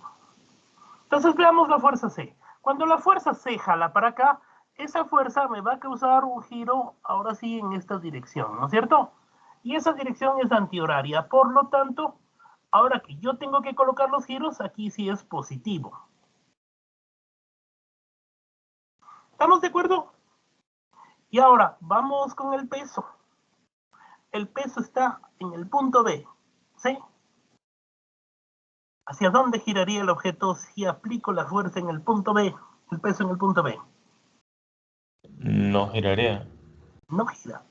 S1: Entonces veamos la fuerza C. Cuando la fuerza C jala para acá, esa fuerza me va a causar un giro, ahora sí, en esta dirección, ¿no es cierto? Y esa dirección es antihoraria. Por lo tanto, ahora que yo tengo que colocar los giros, aquí sí es positivo. ¿Estamos de acuerdo? Y ahora, vamos con el peso. El peso está en el punto B, ¿sí? ¿Hacia dónde giraría el objeto si aplico la fuerza en el punto B, el peso en el punto B?
S3: No giraría.
S1: No gira.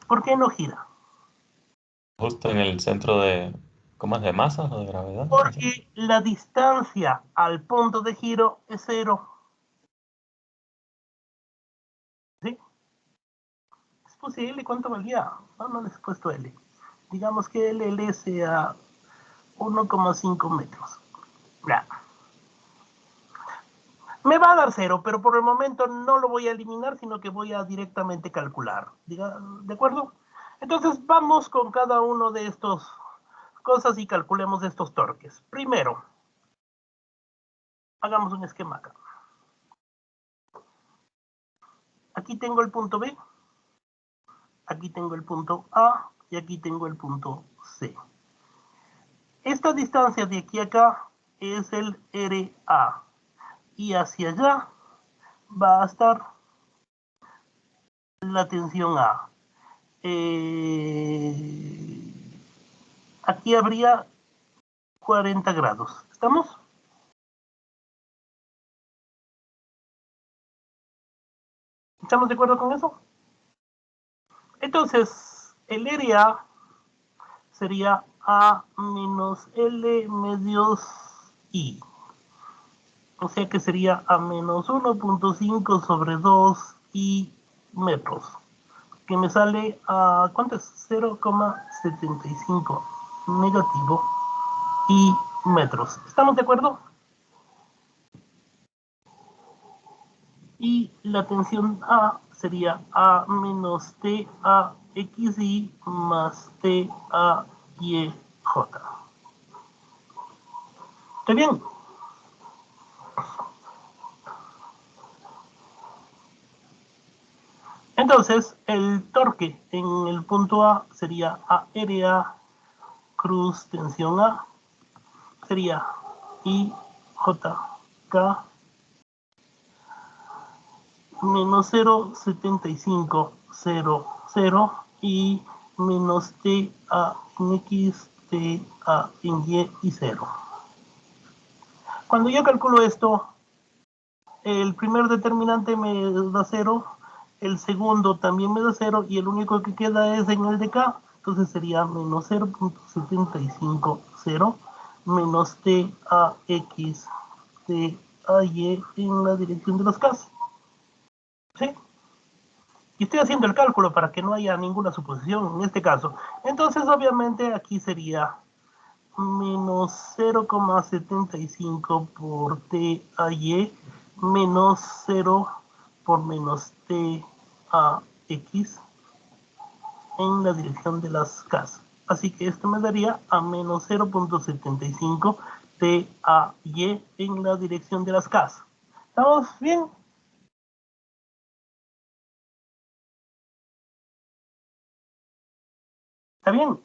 S1: ¿Por qué no gira?
S3: justo en el centro de, ¿cómo es? ¿De masas o de gravedad?
S1: Porque la distancia al punto de giro es 0. ¿Sí? Es posible. ¿Cuánto valía? No les he puesto L. Digamos que el L sea 1,5 metros. Ya. Me va a dar 0, pero por el momento no lo voy a eliminar, sino que voy a directamente calcular. ¿De acuerdo? Entonces vamos con cada uno de estos cosas y calculemos estos torques. Primero, hagamos un esquema acá. Aquí tengo el punto B, aquí tengo el punto A y aquí tengo el punto C. Esta distancia de aquí a acá es el RA y hacia allá va a estar la tensión A. Aquí habría 40 grados. ¿Estamos? ¿Estamos de acuerdo con eso? Entonces, el RA sería A menos L medios I. O sea que sería a menos 1.5 sobre 2 I metros. Que me sale a, ¿cuánto es? 0,75 negativo I metros. ¿Estamos de acuerdo? Y la tensión A sería A menos TAXI más TAYJ. ¿Está bien? Entonces, el torque en el punto A sería ARA cruz tensión A, sería IJK menos 0,7500 y menos T A en X, T A en Y y 0. Cuando yo calculo esto, el primer determinante me da 0, el segundo también me da 0 y el único que queda es en el de K, entonces sería menos 0.750 menos TAX TAY en la dirección de los K. ¿Sí? Y estoy haciendo el cálculo para que no haya ninguna suposición en este caso. Entonces, obviamente, aquí sería menos 0,75 por TAY menos 0 por menos TAX en la dirección de las K. Así que esto me daría a menos 0.75 TAY en la dirección de las K. ¿Estamos bien? ¿Está bien?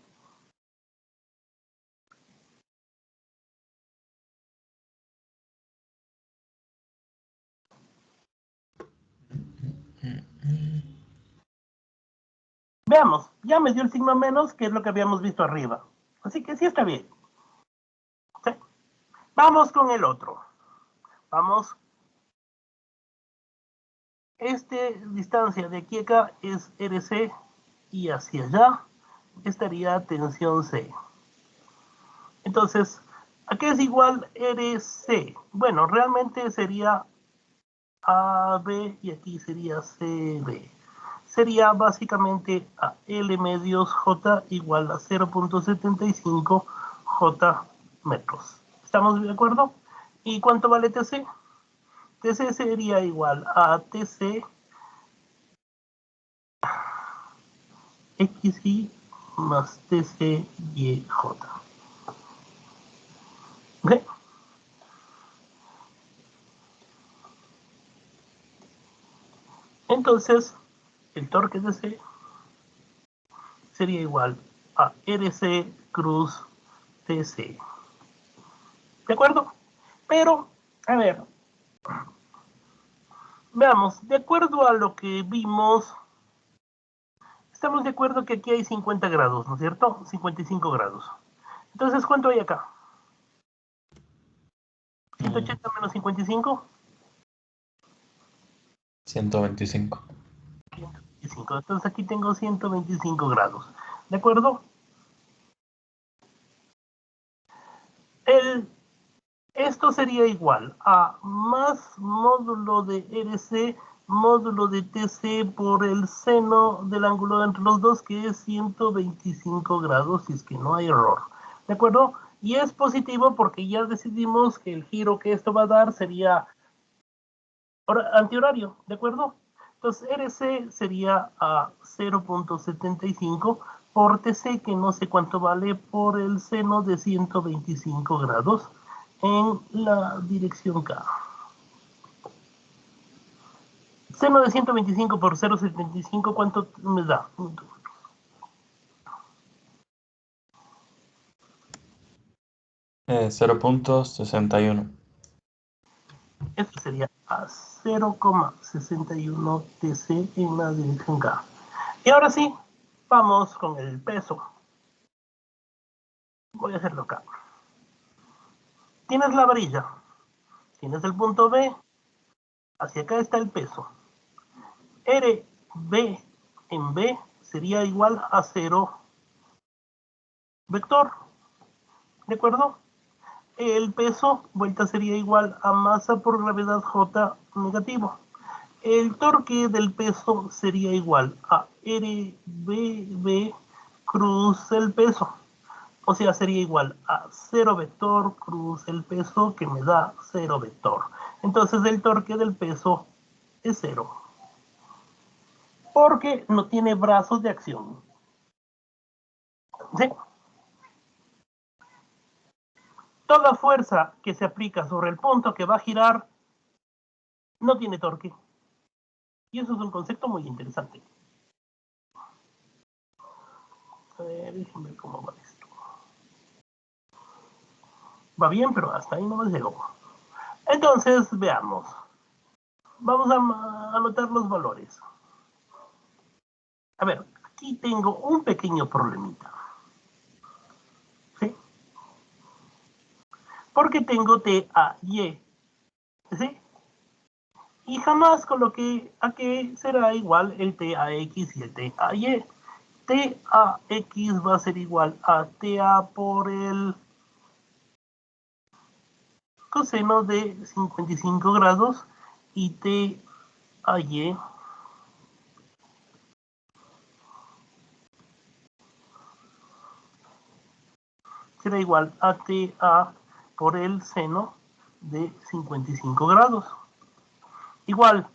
S1: Veamos, ya me dio el signo menos, que es lo que habíamos visto arriba. Así que sí está bien. ¿Sí? Vamos con el otro. Vamos. Distancia de aquí a acá es RC y hacia allá estaría tensión C. Entonces, ¿a qué es igual RC? Bueno, realmente sería AB y aquí sería CB. Sería básicamente a L medios J igual a 0.75 J metros. ¿Estamos de acuerdo? ¿Y cuánto vale TC? TC sería igual a TC XY más TCYJ. ¿Ok? Entonces, el torque DC sería igual a RC cruz TC. ¿De acuerdo? Pero, a ver, veamos, de acuerdo a lo que vimos, estamos de acuerdo que aquí hay 50 grados, ¿no es cierto? 55 grados. Entonces, ¿cuánto hay acá? 180 menos 55.
S3: 125.
S1: 125. Entonces aquí tengo 125 grados. ¿De acuerdo? Esto sería igual a más módulo de RC módulo de TC por el seno del ángulo entre los dos, que es 125 grados, si es que no hay error. ¿De acuerdo? Y es positivo porque ya decidimos que el giro que esto va a dar sería antihorario, ¿de acuerdo? Entonces, RC sería a 0.75 por TC, que no sé cuánto vale, por el seno de 125 grados en la dirección K. Seno de 125 por 0.75, ¿cuánto me da?
S3: 0.61.
S1: Esto sería a 0,61 TC en la dirección K. Y ahora sí, vamos con el peso. Voy a hacerlo acá. Tienes la varilla, tienes el punto B, hacia acá está el peso. RB en B sería igual a 0 vector, ¿de acuerdo? El peso, vuelta, sería igual a masa por gravedad J negativo. El torque del peso sería igual a RBB cruz el peso. O sea, sería igual a 0 vector cruz el peso, que me da 0 vector. Entonces el torque del peso es 0. Porque no tiene brazos de acción. ¿Sí? Toda fuerza que se aplica sobre el punto que va a girar no tiene torque. Y eso es un concepto muy interesante. A ver, déjenme ver cómo va esto. Va bien, pero hasta ahí no me llegó. Entonces, veamos. Vamos a anotar los valores. A ver, aquí tengo un pequeño problemita. ¿Sí? Porque tengo TAY. ¿Sí? Y jamás coloqué a que será igual el TAX y el TAY. TAX va a ser igual a TA por el coseno de 55 grados y TAY será igual a TA por el seno de 55 grados. Igual,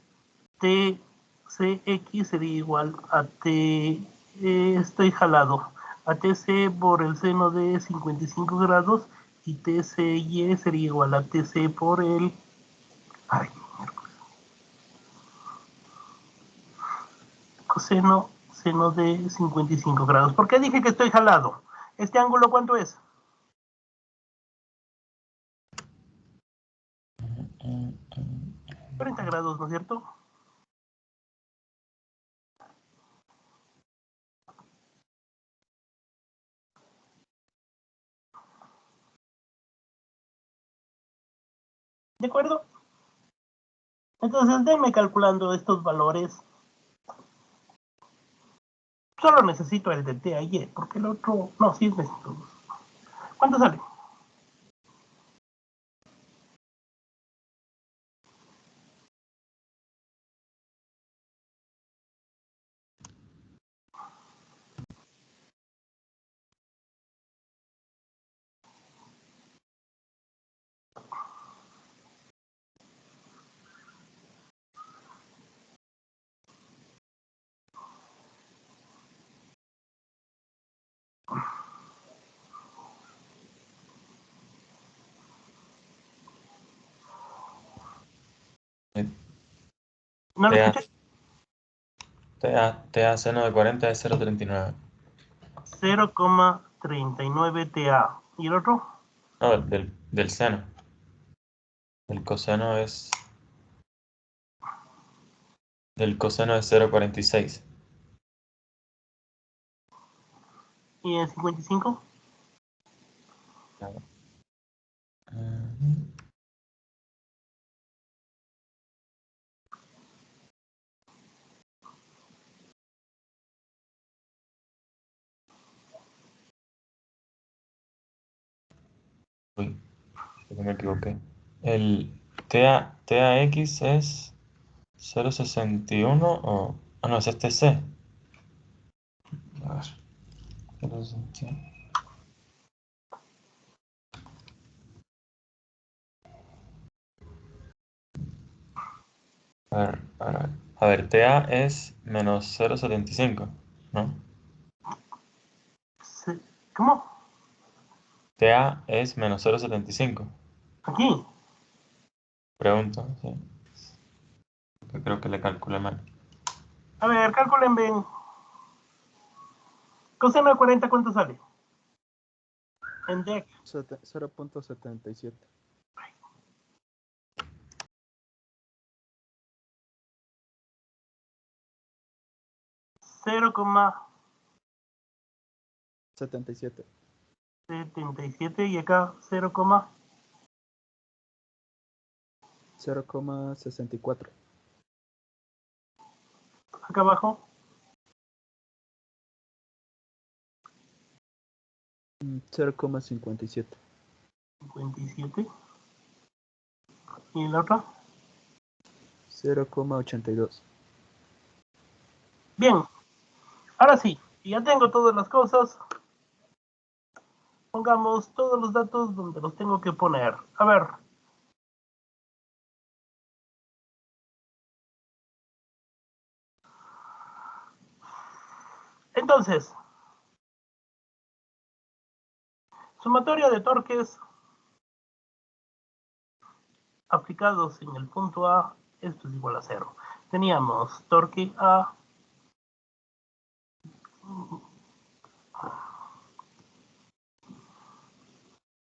S1: TCX sería igual a T, estoy jalado, a TC por el seno de 55 grados, y TCY sería igual a TC por el, ay, coseno seno de 55 grados. ¿Por qué dije que estoy jalado? ¿Este ángulo cuánto es? 40 grados, ¿no es cierto? ¿De acuerdo? Entonces, denme calculando estos valores. Solo necesito el de T ayer, porque el otro, no, sí necesito. ¿Cuánto sale? ¿No lo
S3: TA,
S1: escuché?
S3: TA seno de 40 es 0.39.
S1: 0,39 TA. ¿Y el otro?
S3: No, del seno. El coseno es. Del coseno es 0.46.
S1: ¿Y en 55?
S3: Claro. Uy, creo que me equivoqué. El TAX es 0,61 o... Ah, no, es este C. A ver. 0,61. A ver, TA es menos 0,75, ¿no?
S1: ¿Cómo?
S3: TA es menos 0,75.
S1: Aquí.
S3: Pregunto, sí. Yo creo que le calculé mal.
S1: A ver, calculen bien. Coseno de 40, ¿cuánto sale? En DEC.
S2: 0.77.
S1: 0,77
S2: 77.
S1: y acá
S2: 0,64.
S1: acá abajo
S2: 0,57.
S1: 57 y la otra.
S2: 0,82.
S1: Bien, ahora sí, ya tengo todas las cosas. Pongamos todos los datos donde los tengo que poner. A ver. Entonces, sumatoria de torques aplicados en el punto A, esto es igual a 0. Teníamos torque A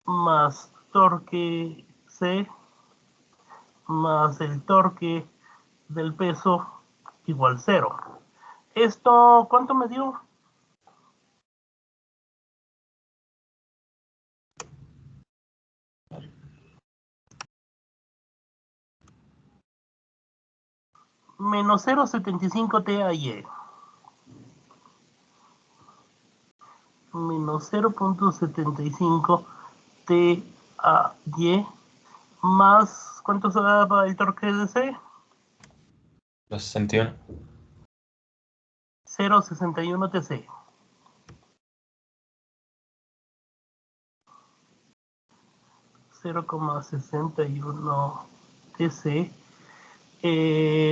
S1: más torque C más el torque del peso igual 0. ¿Esto cuánto me dio? Menos 0,75 TAE. Menos 0,75 TAE más, ¿cuánto se da el torque de C?
S3: Los 61.
S1: 0,61 TC. 0,61 TC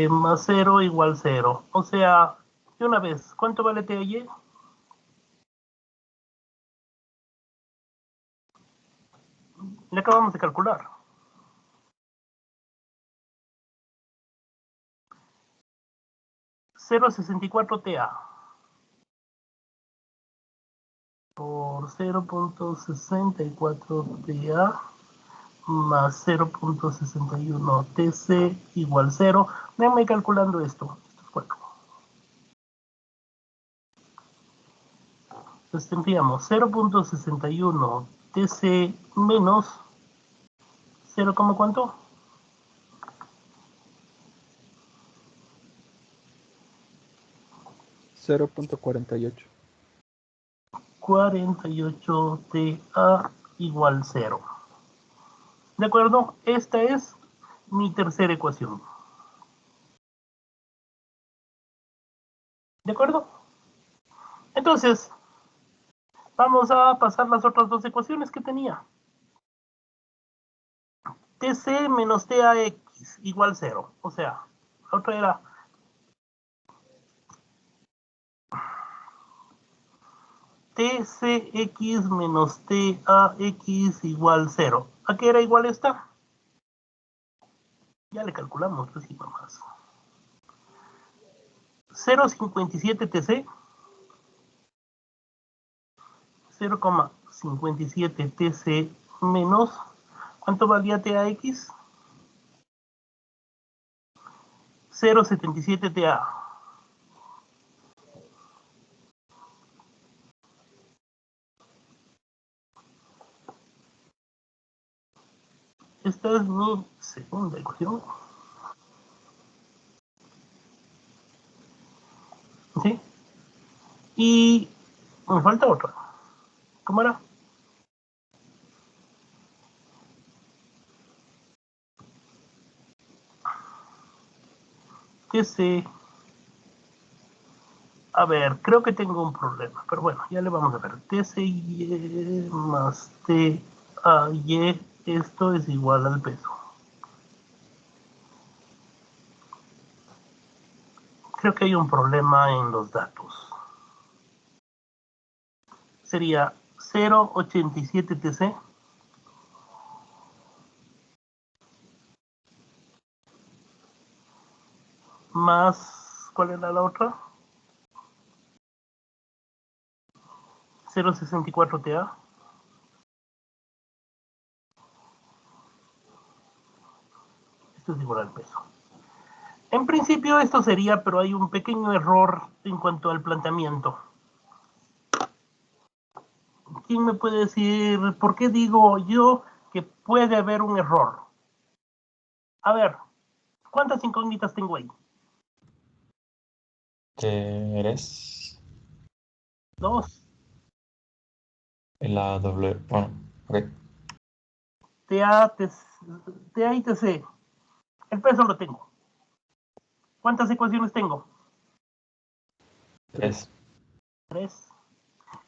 S1: más 0 igual 0. O sea, de una vez, ¿cuánto vale TAE? Le acabamos de calcular. 0,64 TA por 0,64 TA más 0,61 TC igual 0. Déjenme calculando esto. Entonces tendríamos 0,61 TC menos 0, ¿cuánto?
S2: 0.48.
S1: 48 TA igual 0. ¿De acuerdo? Esta es mi tercera ecuación. ¿De acuerdo? Entonces, vamos a pasar las otras dos ecuaciones que tenía. TC menos TAX igual 0. O sea, la otra era TCX menos TAX igual 0. ¿A qué era igual esta? Ya le calculamos, pues sí, nomás. 0,57 TC. 0,57 TC menos, ¿cuánto valía TAX? 0,77 TA. Esta es mi segunda ecuación. ¿Sí? Y me falta otra. ¿Cómo era? TC. A ver, creo que tengo un problema, pero bueno, ya le vamos a ver. TCY más TAY, esto es igual al peso. Creo que hay un problema en los datos. Sería 0,87 TC más, ¿cuál era la otra? 0,64 TA. Esto es igual al peso. En principio esto sería, pero hay un pequeño error en cuanto al planteamiento. ¿Quién me puede decir por qué digo yo que puede haber un error? A ver, ¿cuántas incógnitas tengo ahí?
S3: ¿Eres?
S1: 2.
S3: En la doble. Bueno, ok.
S1: TA y TC. El peso lo tengo. ¿Cuántas ecuaciones tengo?
S3: 3.
S1: 3.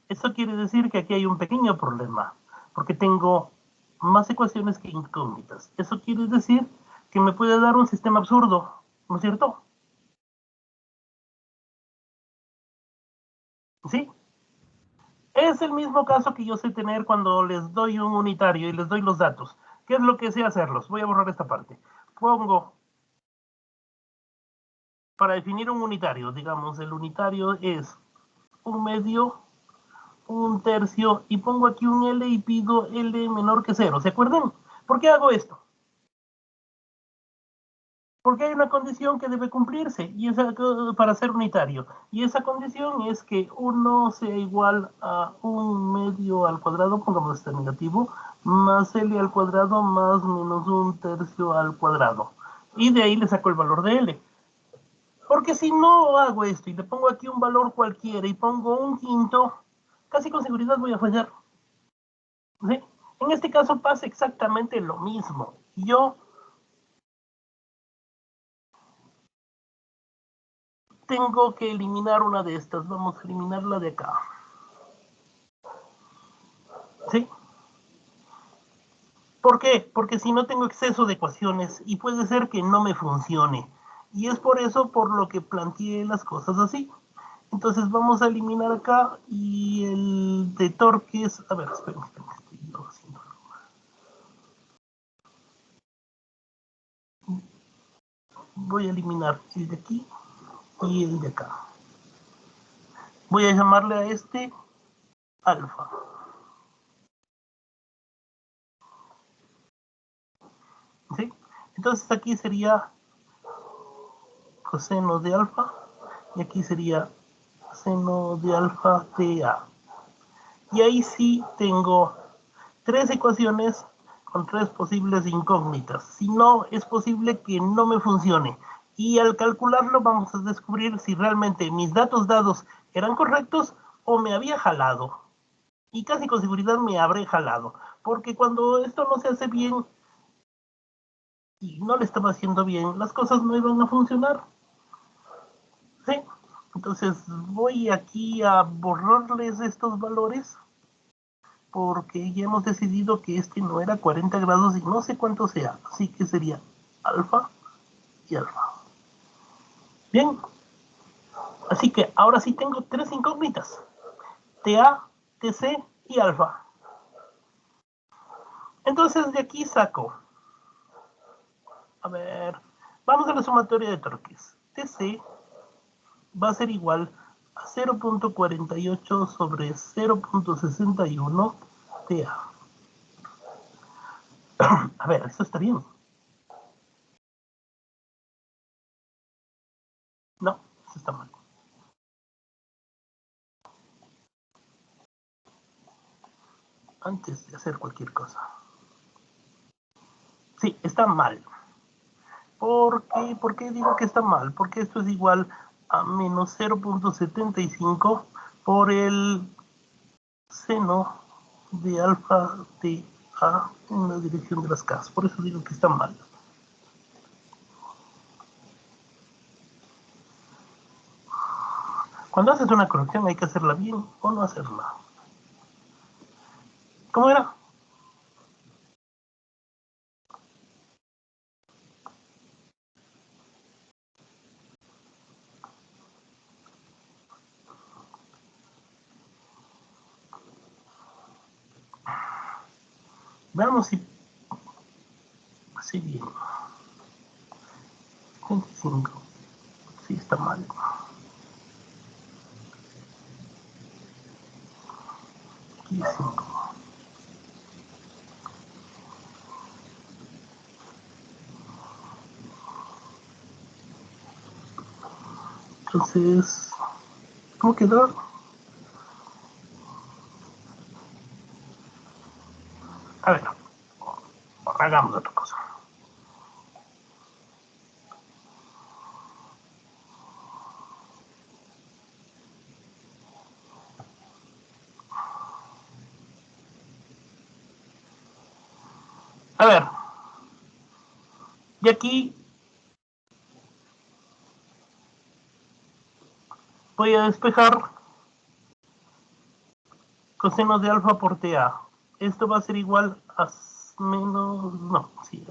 S1: Eso quiere decir que aquí hay un pequeño problema, porque tengo más ecuaciones que incógnitas. Eso quiere decir que me puede dar un sistema absurdo, ¿no es cierto? ¿Sí? Es el mismo caso que yo sé tener cuando les doy un unitario y les doy los datos. ¿Qué es lo que sé hacerlos? Voy a borrar esta parte. Pongo, para definir un unitario, digamos, el unitario es 1/2, 1/3, y pongo aquí un L y pido L menor que 0. ¿Se acuerdan? ¿Por qué hago esto? Porque hay una condición que debe cumplirse y esa, para ser unitario. Y esa condición es que 1 sea igual a 1/2 al cuadrado, pongamos este negativo, más L al cuadrado más menos 1/3 al cuadrado. Y de ahí le saco el valor de L. Porque si no hago esto y le pongo aquí un valor cualquiera y pongo 1/5, casi con seguridad voy a fallar. ¿Sí? En este caso pasa exactamente lo mismo. Yo tengo que eliminar una de estas. Vamos a eliminarla de acá. ¿Sí? ¿Por qué? Porque si no tengo exceso de ecuaciones y puede ser que no me funcione. Y es por eso por lo que planteé las cosas así. Entonces vamos a eliminar acá y el de torques. A ver, esperen, estoy haciendo algo mal. Voy a eliminar el de aquí y el de acá. Voy a llamarle a este alfa. ¿Sí? Entonces aquí sería coseno de alfa y aquí sería seno de alfa TA. Y ahí sí tengo 3 ecuaciones con 3 posibles incógnitas. Si no, es posible que no me funcione. Y al calcularlo vamos a descubrir si realmente mis datos dados eran correctos o me había jalado. Y casi con seguridad me habré jalado. Porque cuando esto no se hace bien y no le estaba haciendo bien, las cosas no iban a funcionar. ¿Sí? Entonces voy aquí a borrarles estos valores porque ya hemos decidido que este no era 40 grados y no sé cuánto sea, así que sería alfa y alfa. Bien, así que ahora sí tengo 3 incógnitas, TA, TC y alfa. Entonces de aquí saco, a ver, vamos a la sumatoria de torques. TC va a ser igual a 0.48 sobre 0.61 TA. A ver, eso está bien. No, eso está mal. Antes de hacer cualquier cosa. Sí, está mal. ¿Por qué? ¿Por qué digo que está mal? Porque esto es igual a menos 0.75 por el seno de alfa de A en la dirección de las K. Por eso digo que está mal. Cuando haces una corrección hay que hacerla bien o no hacerla. ¿Cómo era? Veamos si... Así bien. 25. Sí, está mal. Aquí 5. Entonces, ¿cómo quedó? A ver, hagamos otra cosa. A ver, y aquí voy a despejar coseno de alfa por TA. Esto va a ser igual a menos, no, sí,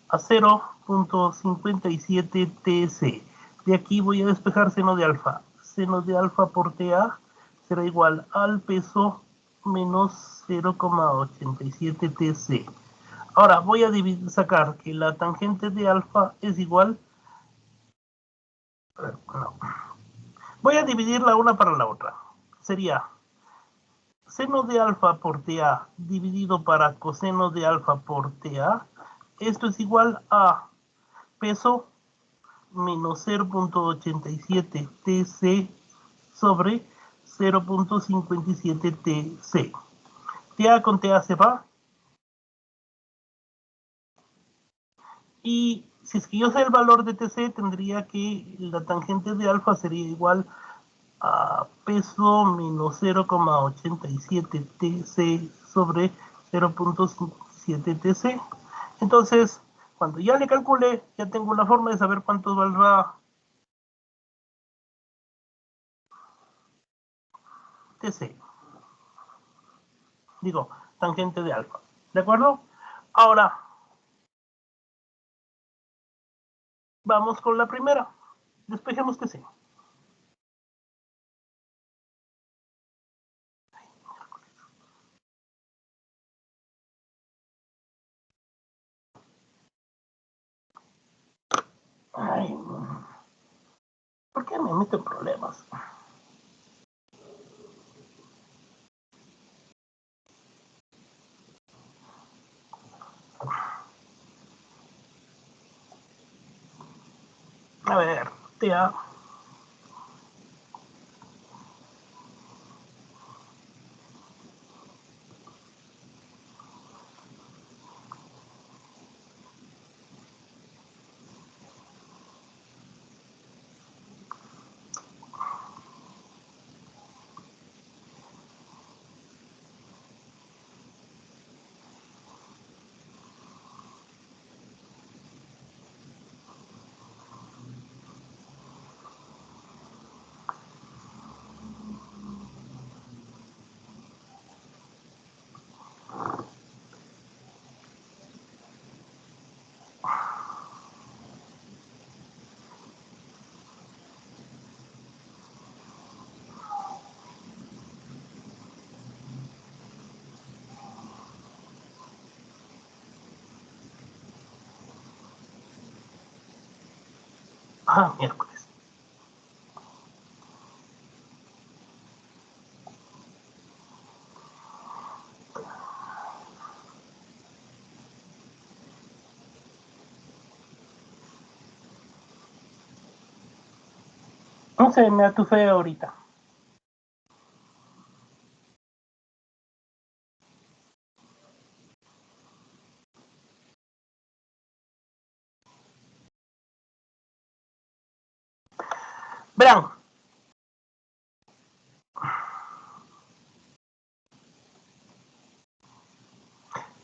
S1: a 0.57 TC. De aquí voy a despejar seno de alfa. Seno de alfa por TA será igual al peso menos 0.87 TC. Ahora voy a sacar que la tangente de alfa es igual. No. Voy a dividirla una para la otra. Sería seno de alfa por TA dividido para coseno de alfa por TA. Esto es igual a peso menos 0.87 TC sobre 0.57 TC. TA con TA se va. Y si es que yo sé el valor de TC, tendría que la tangente de alfa sería igual a peso menos 0.87 TC sobre 0.7 TC. Entonces, cuando ya le calcule, ya tengo una forma de saber cuánto valdrá TC. Digo, tangente de alfa. ¿De acuerdo? Ahora, vamos con la primera. Despejemos TC. Ay, ¿por qué me meto en problemas? A ver, TA. Ah, miércoles. No sé, me atufé ahorita. Verán.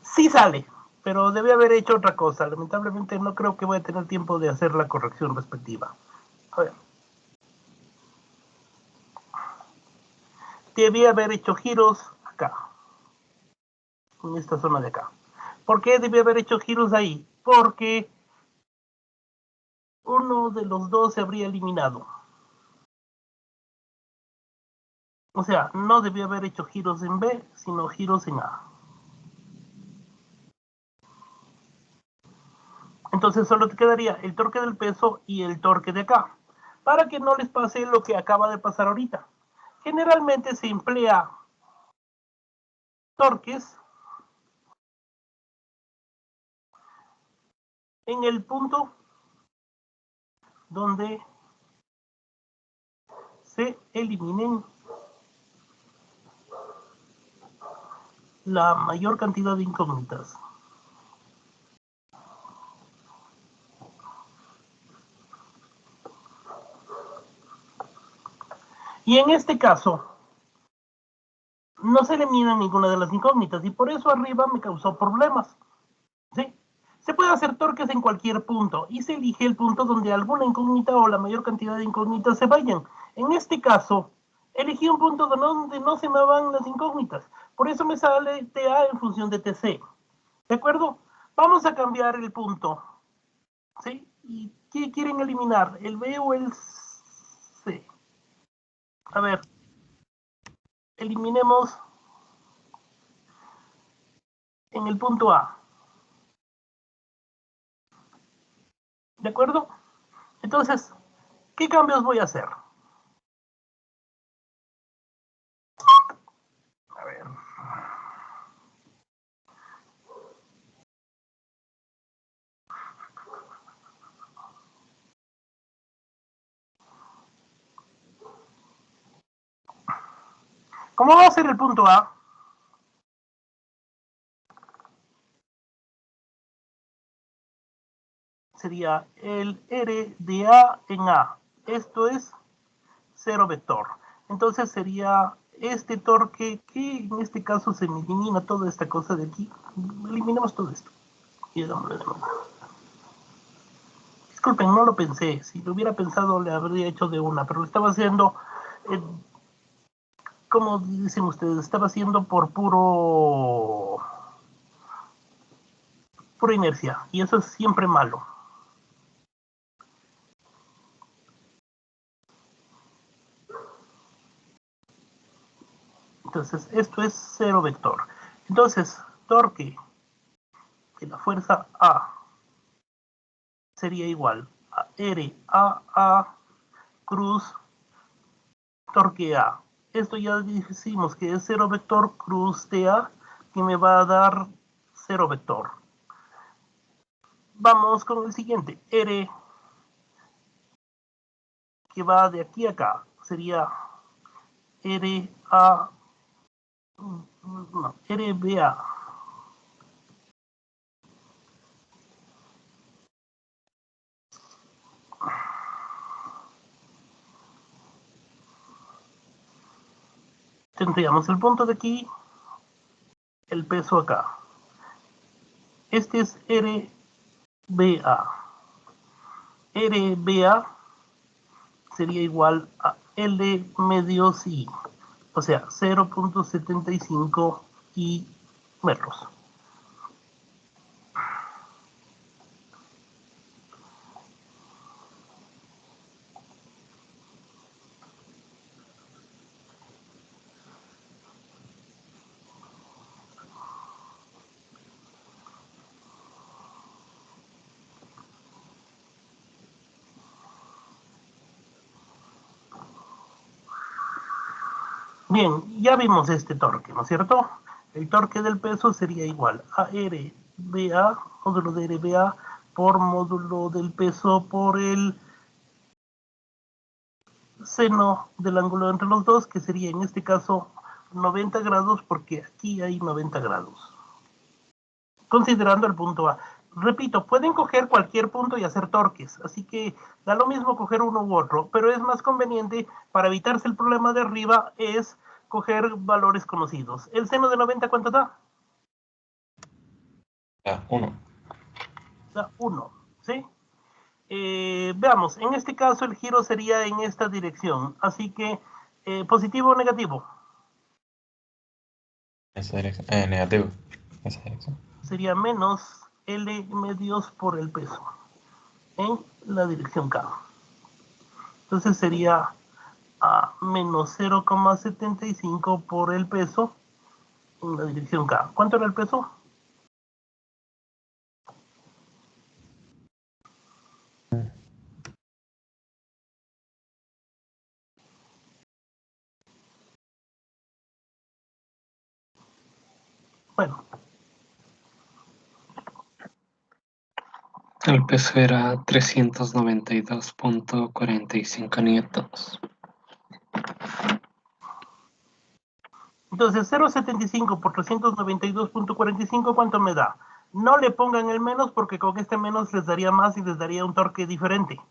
S1: Sí sale, pero debe haber hecho otra cosa. Lamentablemente no creo que voy a tener tiempo de hacer la corrección respectiva. A ver. debía haber hecho giros acá, en esta zona de acá. ¿Por qué debía haber hecho giros ahí? Porque uno de los dos se habría eliminado. O sea, no debía haber hecho giros en B, sino giros en A. Entonces solo te quedaría el torque del peso y el torque de acá. Para que no les pase lo que acaba de pasar ahorita. Generalmente se emplea torques en el punto donde se eliminen la mayor cantidad de incógnitas. Y en este caso, no se elimina ninguna de las incógnitas y por eso arriba me causó problemas. ¿Sí? Se puede hacer torques en cualquier punto y se elige el punto donde alguna incógnita o la mayor cantidad de incógnitas se vayan. En este caso, elegí un punto donde no se me van las incógnitas. Por eso me sale TA en función de TC. ¿De acuerdo? Vamos a cambiar el punto. ¿Sí? ¿Y qué quieren eliminar? ¿El B o el C? A ver. Eliminemos en el punto A. ¿De acuerdo? Entonces, ¿qué cambios voy a hacer? A ver. ¿Cómo va a ser el punto A? Sería el R de A en A. Esto es 0 vector. Entonces sería este torque que en este caso se me elimina toda esta cosa de aquí. Eliminamos todo esto. Y hagámoslo de nuevo. Disculpen, no lo pensé. Si lo hubiera pensado le habría hecho de una, pero lo estaba haciendo, como dicen ustedes, estaba haciendo por pura inercia. Y eso es siempre malo. Entonces, esto es 0 vector. Entonces, torque de la fuerza A sería igual a R A cruz torque A. Esto ya decimos que es 0 vector cruz TA, que me va a dar 0 vector. Vamos con el siguiente. R, que va de aquí a acá, sería RBA. Tendríamos el punto de aquí, el peso acá. Este es RBA. RBA sería igual a L medios I, o sea, 0.75 I metros. Bien, ya vimos este torque, ¿no es cierto? El torque del peso sería igual a RBA, módulo de RBA, por módulo del peso por el seno del ángulo entre los dos, que sería en este caso 90 grados, porque aquí hay 90 grados. Considerando el punto A. Repito, pueden coger cualquier punto y hacer torques, así que da lo mismo coger uno u otro, pero es más conveniente, para evitarse el problema de arriba, es coger valores conocidos. ¿El seno de 90 cuánto da?
S3: Da 1.
S1: Da 1, ¿sí? Veamos, en este caso el giro sería en esta dirección, así que positivo o negativo.
S3: Esa dirección. Negativo. Esa dirección.
S1: Sería menos L medios por el peso en la dirección K. Entonces sería a menos 0,75 por el peso en la dirección K. ¿Cuánto era el peso? Bueno,
S4: El peso era 392.45 newtons.
S1: entonces 0,75 por 392.45, ¿cuánto me da? No le pongan el menos porque con este menos les daría más y les daría un torque diferente.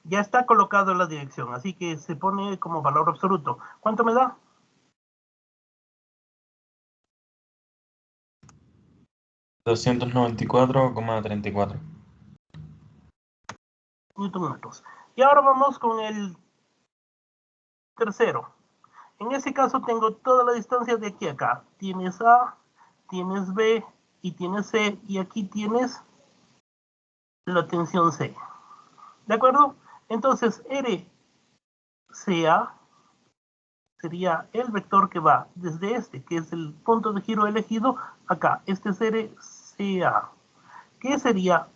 S1: Ya está colocado en la dirección, así que se pone como valor absoluto. ¿Cuánto me da?
S3: 294,34.
S1: Newton metros. Y ahora vamos con el tercero. En ese caso tengo toda la distancia de aquí a acá. Tienes A, tienes B y tienes C, y aquí tienes la tensión C. ¿De acuerdo? Entonces RCA sería el vector que va desde este, que es el punto de giro elegido, acá. Este es RCA, que sería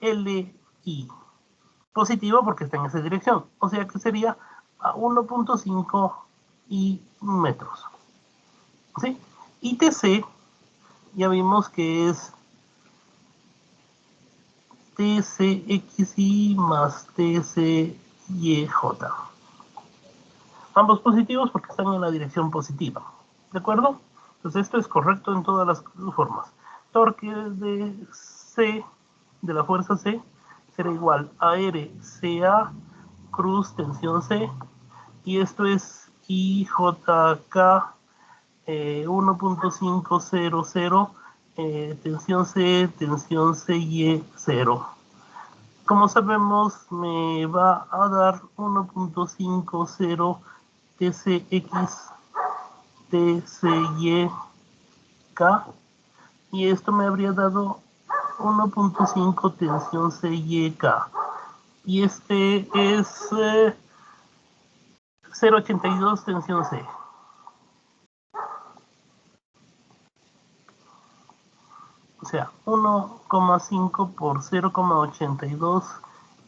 S1: LI. Positivo porque está en esa dirección, o sea que sería a 1.5 y metros. ¿Sí? Y TC ya vimos que es TCXI más TCYJ. Ambos positivos porque están en la dirección positiva. ¿De acuerdo? Entonces esto es correcto en todas las formas. Torque de C, de la fuerza C, será igual a RCA cruz tensión C. Y esto es IJK 1.500, tensión CY 0. Como sabemos, me va a dar 1.50 TCX TCYK, y esto me habría dado 1.5 tensión CYK. Y este es 0.82 tensión C. O sea, 1,5 por 0,82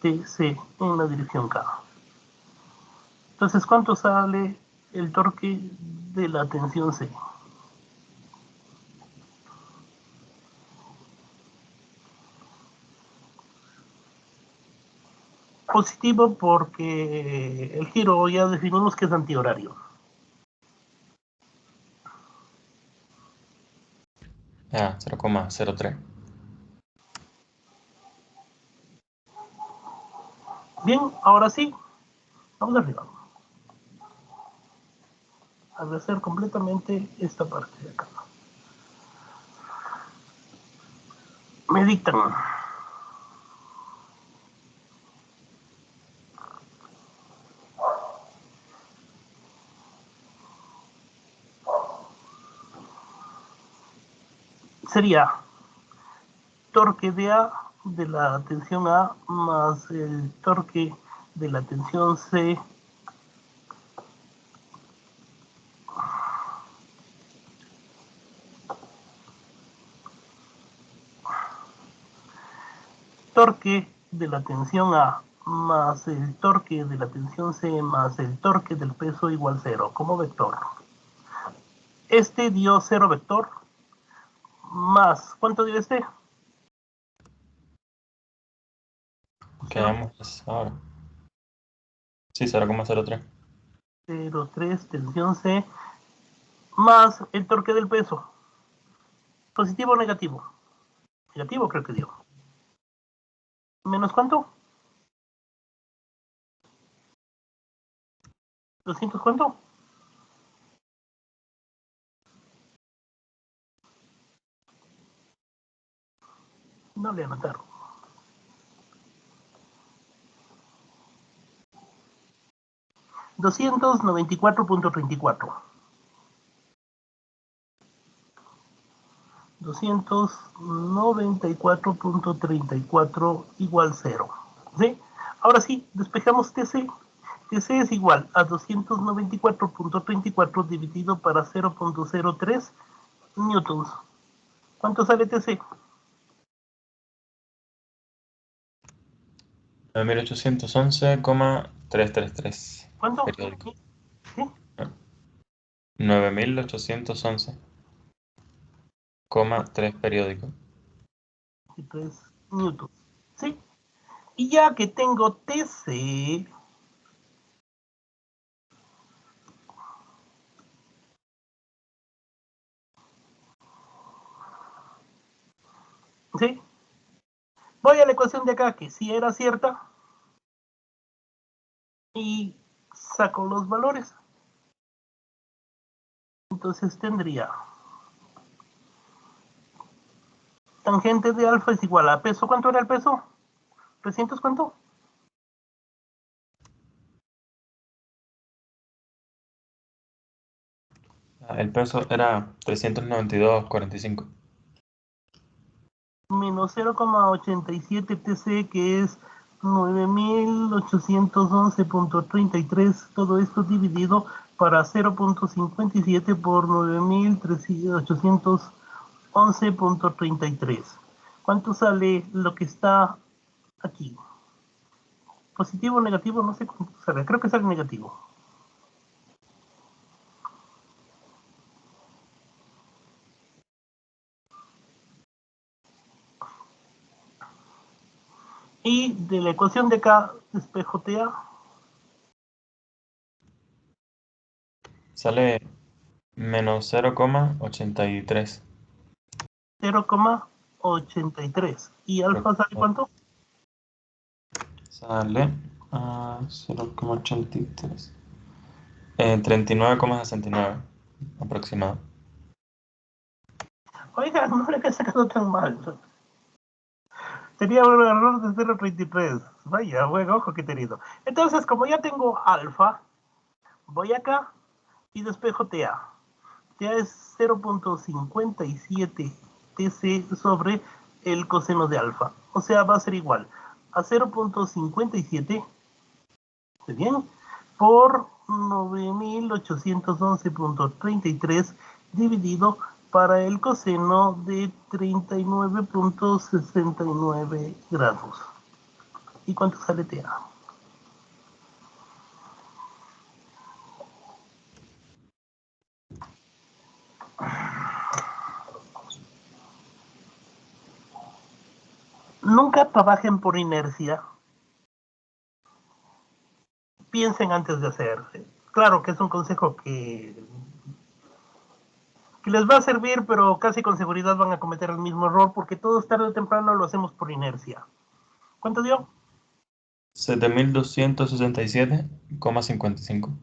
S1: TC en la dirección K. Entonces, ¿cuánto sale el torque de la tensión C? Positivo porque el giro ya definimos que es antihorario.
S3: Ah, 0,03.
S1: Bien, ahora sí, vamos arriba. A hacer completamente esta parte de acá. Me dictan. Sería torque de A de la tensión A más el torque de la tensión C torque de la tensión A más el torque de la tensión C más el torque del peso igual 0 como vector. Este dio 0 vector más, ¿cuánto dio este?
S3: ¿Qué hagamos ahora? Sí, 0,03.
S1: 0,3 tensión C más el torque del peso. ¿Positivo o negativo? Negativo creo que dio. ¿Menos cuánto? ¿200 cuánto? No le anotaron. $294.34. 294.34 igual 0. ¿Sí? Ahora sí, despejamos TC. TC es igual a 294.34 dividido para 0.03 newtons. ¿Cuánto sale TC?
S3: 9.811,333.
S1: ¿Cuánto?
S3: Periódico.
S1: ¿Sí?
S3: 9.811,3 periódico.
S1: 3 newtons. ¿Sí? Y ya que tengo TC, ¿sí? Voy a la ecuación de acá, que sí era cierta, y saco los valores. Entonces tendría tangente de alfa es igual a peso. ¿Cuánto era el peso? ¿300 cuánto?
S3: El peso era 392,45.
S1: Menos 0,87 TC, que es 9.811.33. Todo esto dividido para 0.57 por 9.811.33. ¿Cuánto sale lo que está aquí? ¿Positivo o negativo? No sé cuánto sale. Creo que sale negativo. Y de la ecuación de acá, despejotea.
S3: Sale menos 0,83.
S1: 0,83. ¿Y alfa sale cuánto?
S3: Sale a 0,83. 39,69 aproximado.
S1: Oiga, no le he sacado tan mal. Tenía un error de 0,33. Vaya, buen ojo que he tenido. Entonces, como ya tengo alfa, voy acá y despejo TA. TA es 0.57 TC sobre el coseno de alfa. O sea, va a ser igual a 0.57, ¿está bien? Por 9.811.33 dividido para el coseno de 39.69 grados. ¿Y cuánto sale TA? Nunca trabajen por inercia. Piensen antes de hacer. Claro que es un consejo que les va a servir, pero casi con seguridad van a cometer el mismo error porque todos tarde o temprano lo hacemos por inercia. ¿Cuánto dio?
S3: 7.267,55.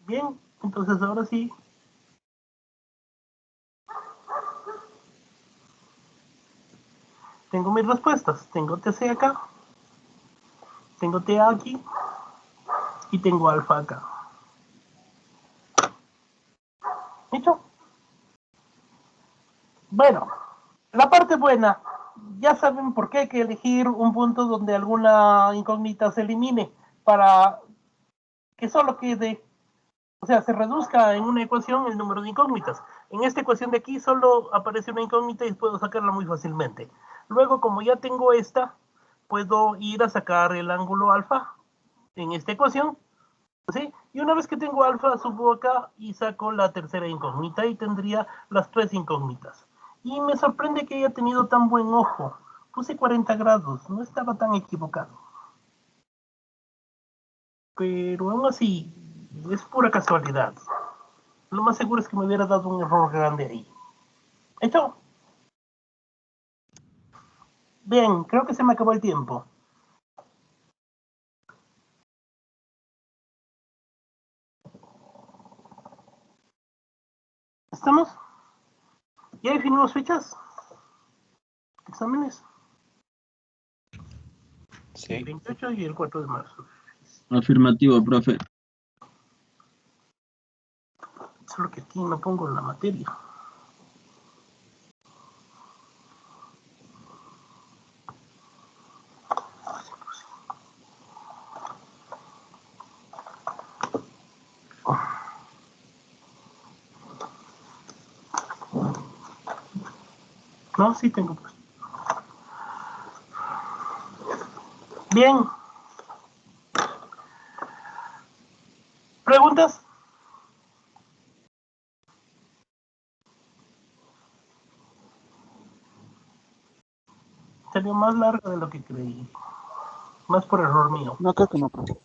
S1: Bien, entonces ahora sí. Tengo mis respuestas. Tengo TC acá. Tengo TA aquí. Y tengo alfa acá. ¿Hecho? Bueno, la parte buena. Ya saben por qué hay que elegir un punto donde alguna incógnita se elimine para que solo quede, o sea, se reduzca en una ecuación el número de incógnitas. En esta ecuación de aquí solo aparece una incógnita y puedo sacarla muy fácilmente. Luego, como ya tengo esta, puedo ir a sacar el ángulo alfa en esta ecuación, ¿sí? Y una vez que tengo alfa, subo acá y saco la tercera incógnita y tendría las tres incógnitas. Y me sorprende que haya tenido tan buen ojo. Puse 40 grados, no estaba tan equivocado. Pero aún así, es pura casualidad. Lo más seguro es que me hubiera dado un error grande ahí. ¿Hecho? Bien, creo que se me acabó el tiempo. ¿Estamos? ¿Ya definimos fechas? ¿Exámenes?
S3: Sí.
S1: El 28 y el 4 de marzo.
S6: Afirmativo, profe.
S1: Solo que aquí no pongo la materia. No, sí tengo puesto. Bien. ¿Preguntas? Salió más larga de lo que creí. Más por error mío.
S2: No, creo que no, profe.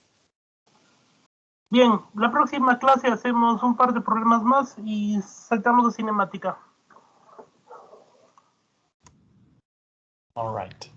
S1: Bien, la próxima clase hacemos un par de problemas más y saltamos de cinemática.
S3: All right.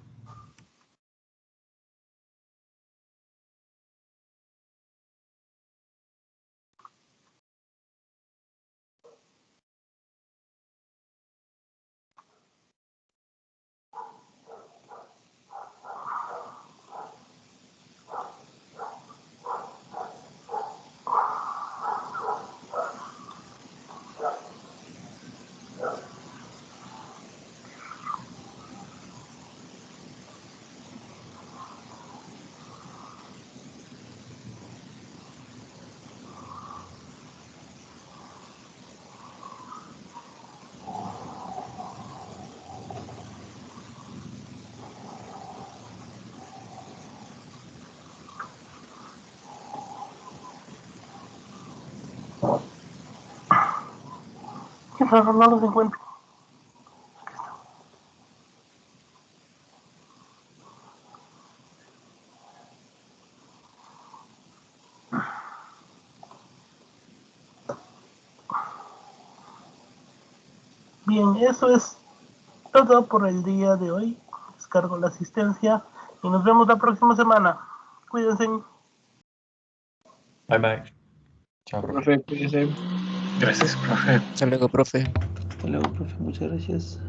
S1: Qué raro, no los encuentro. Bien, eso es todo por el día de hoy. Descargo la asistencia y nos vemos la próxima semana. Cuídense.
S3: Bye bye. Chao, profe.
S6: Profe, cuídese.
S4: Gracias, profe.
S7: Hasta luego, profe.
S8: Hasta luego, profe. Muchas gracias.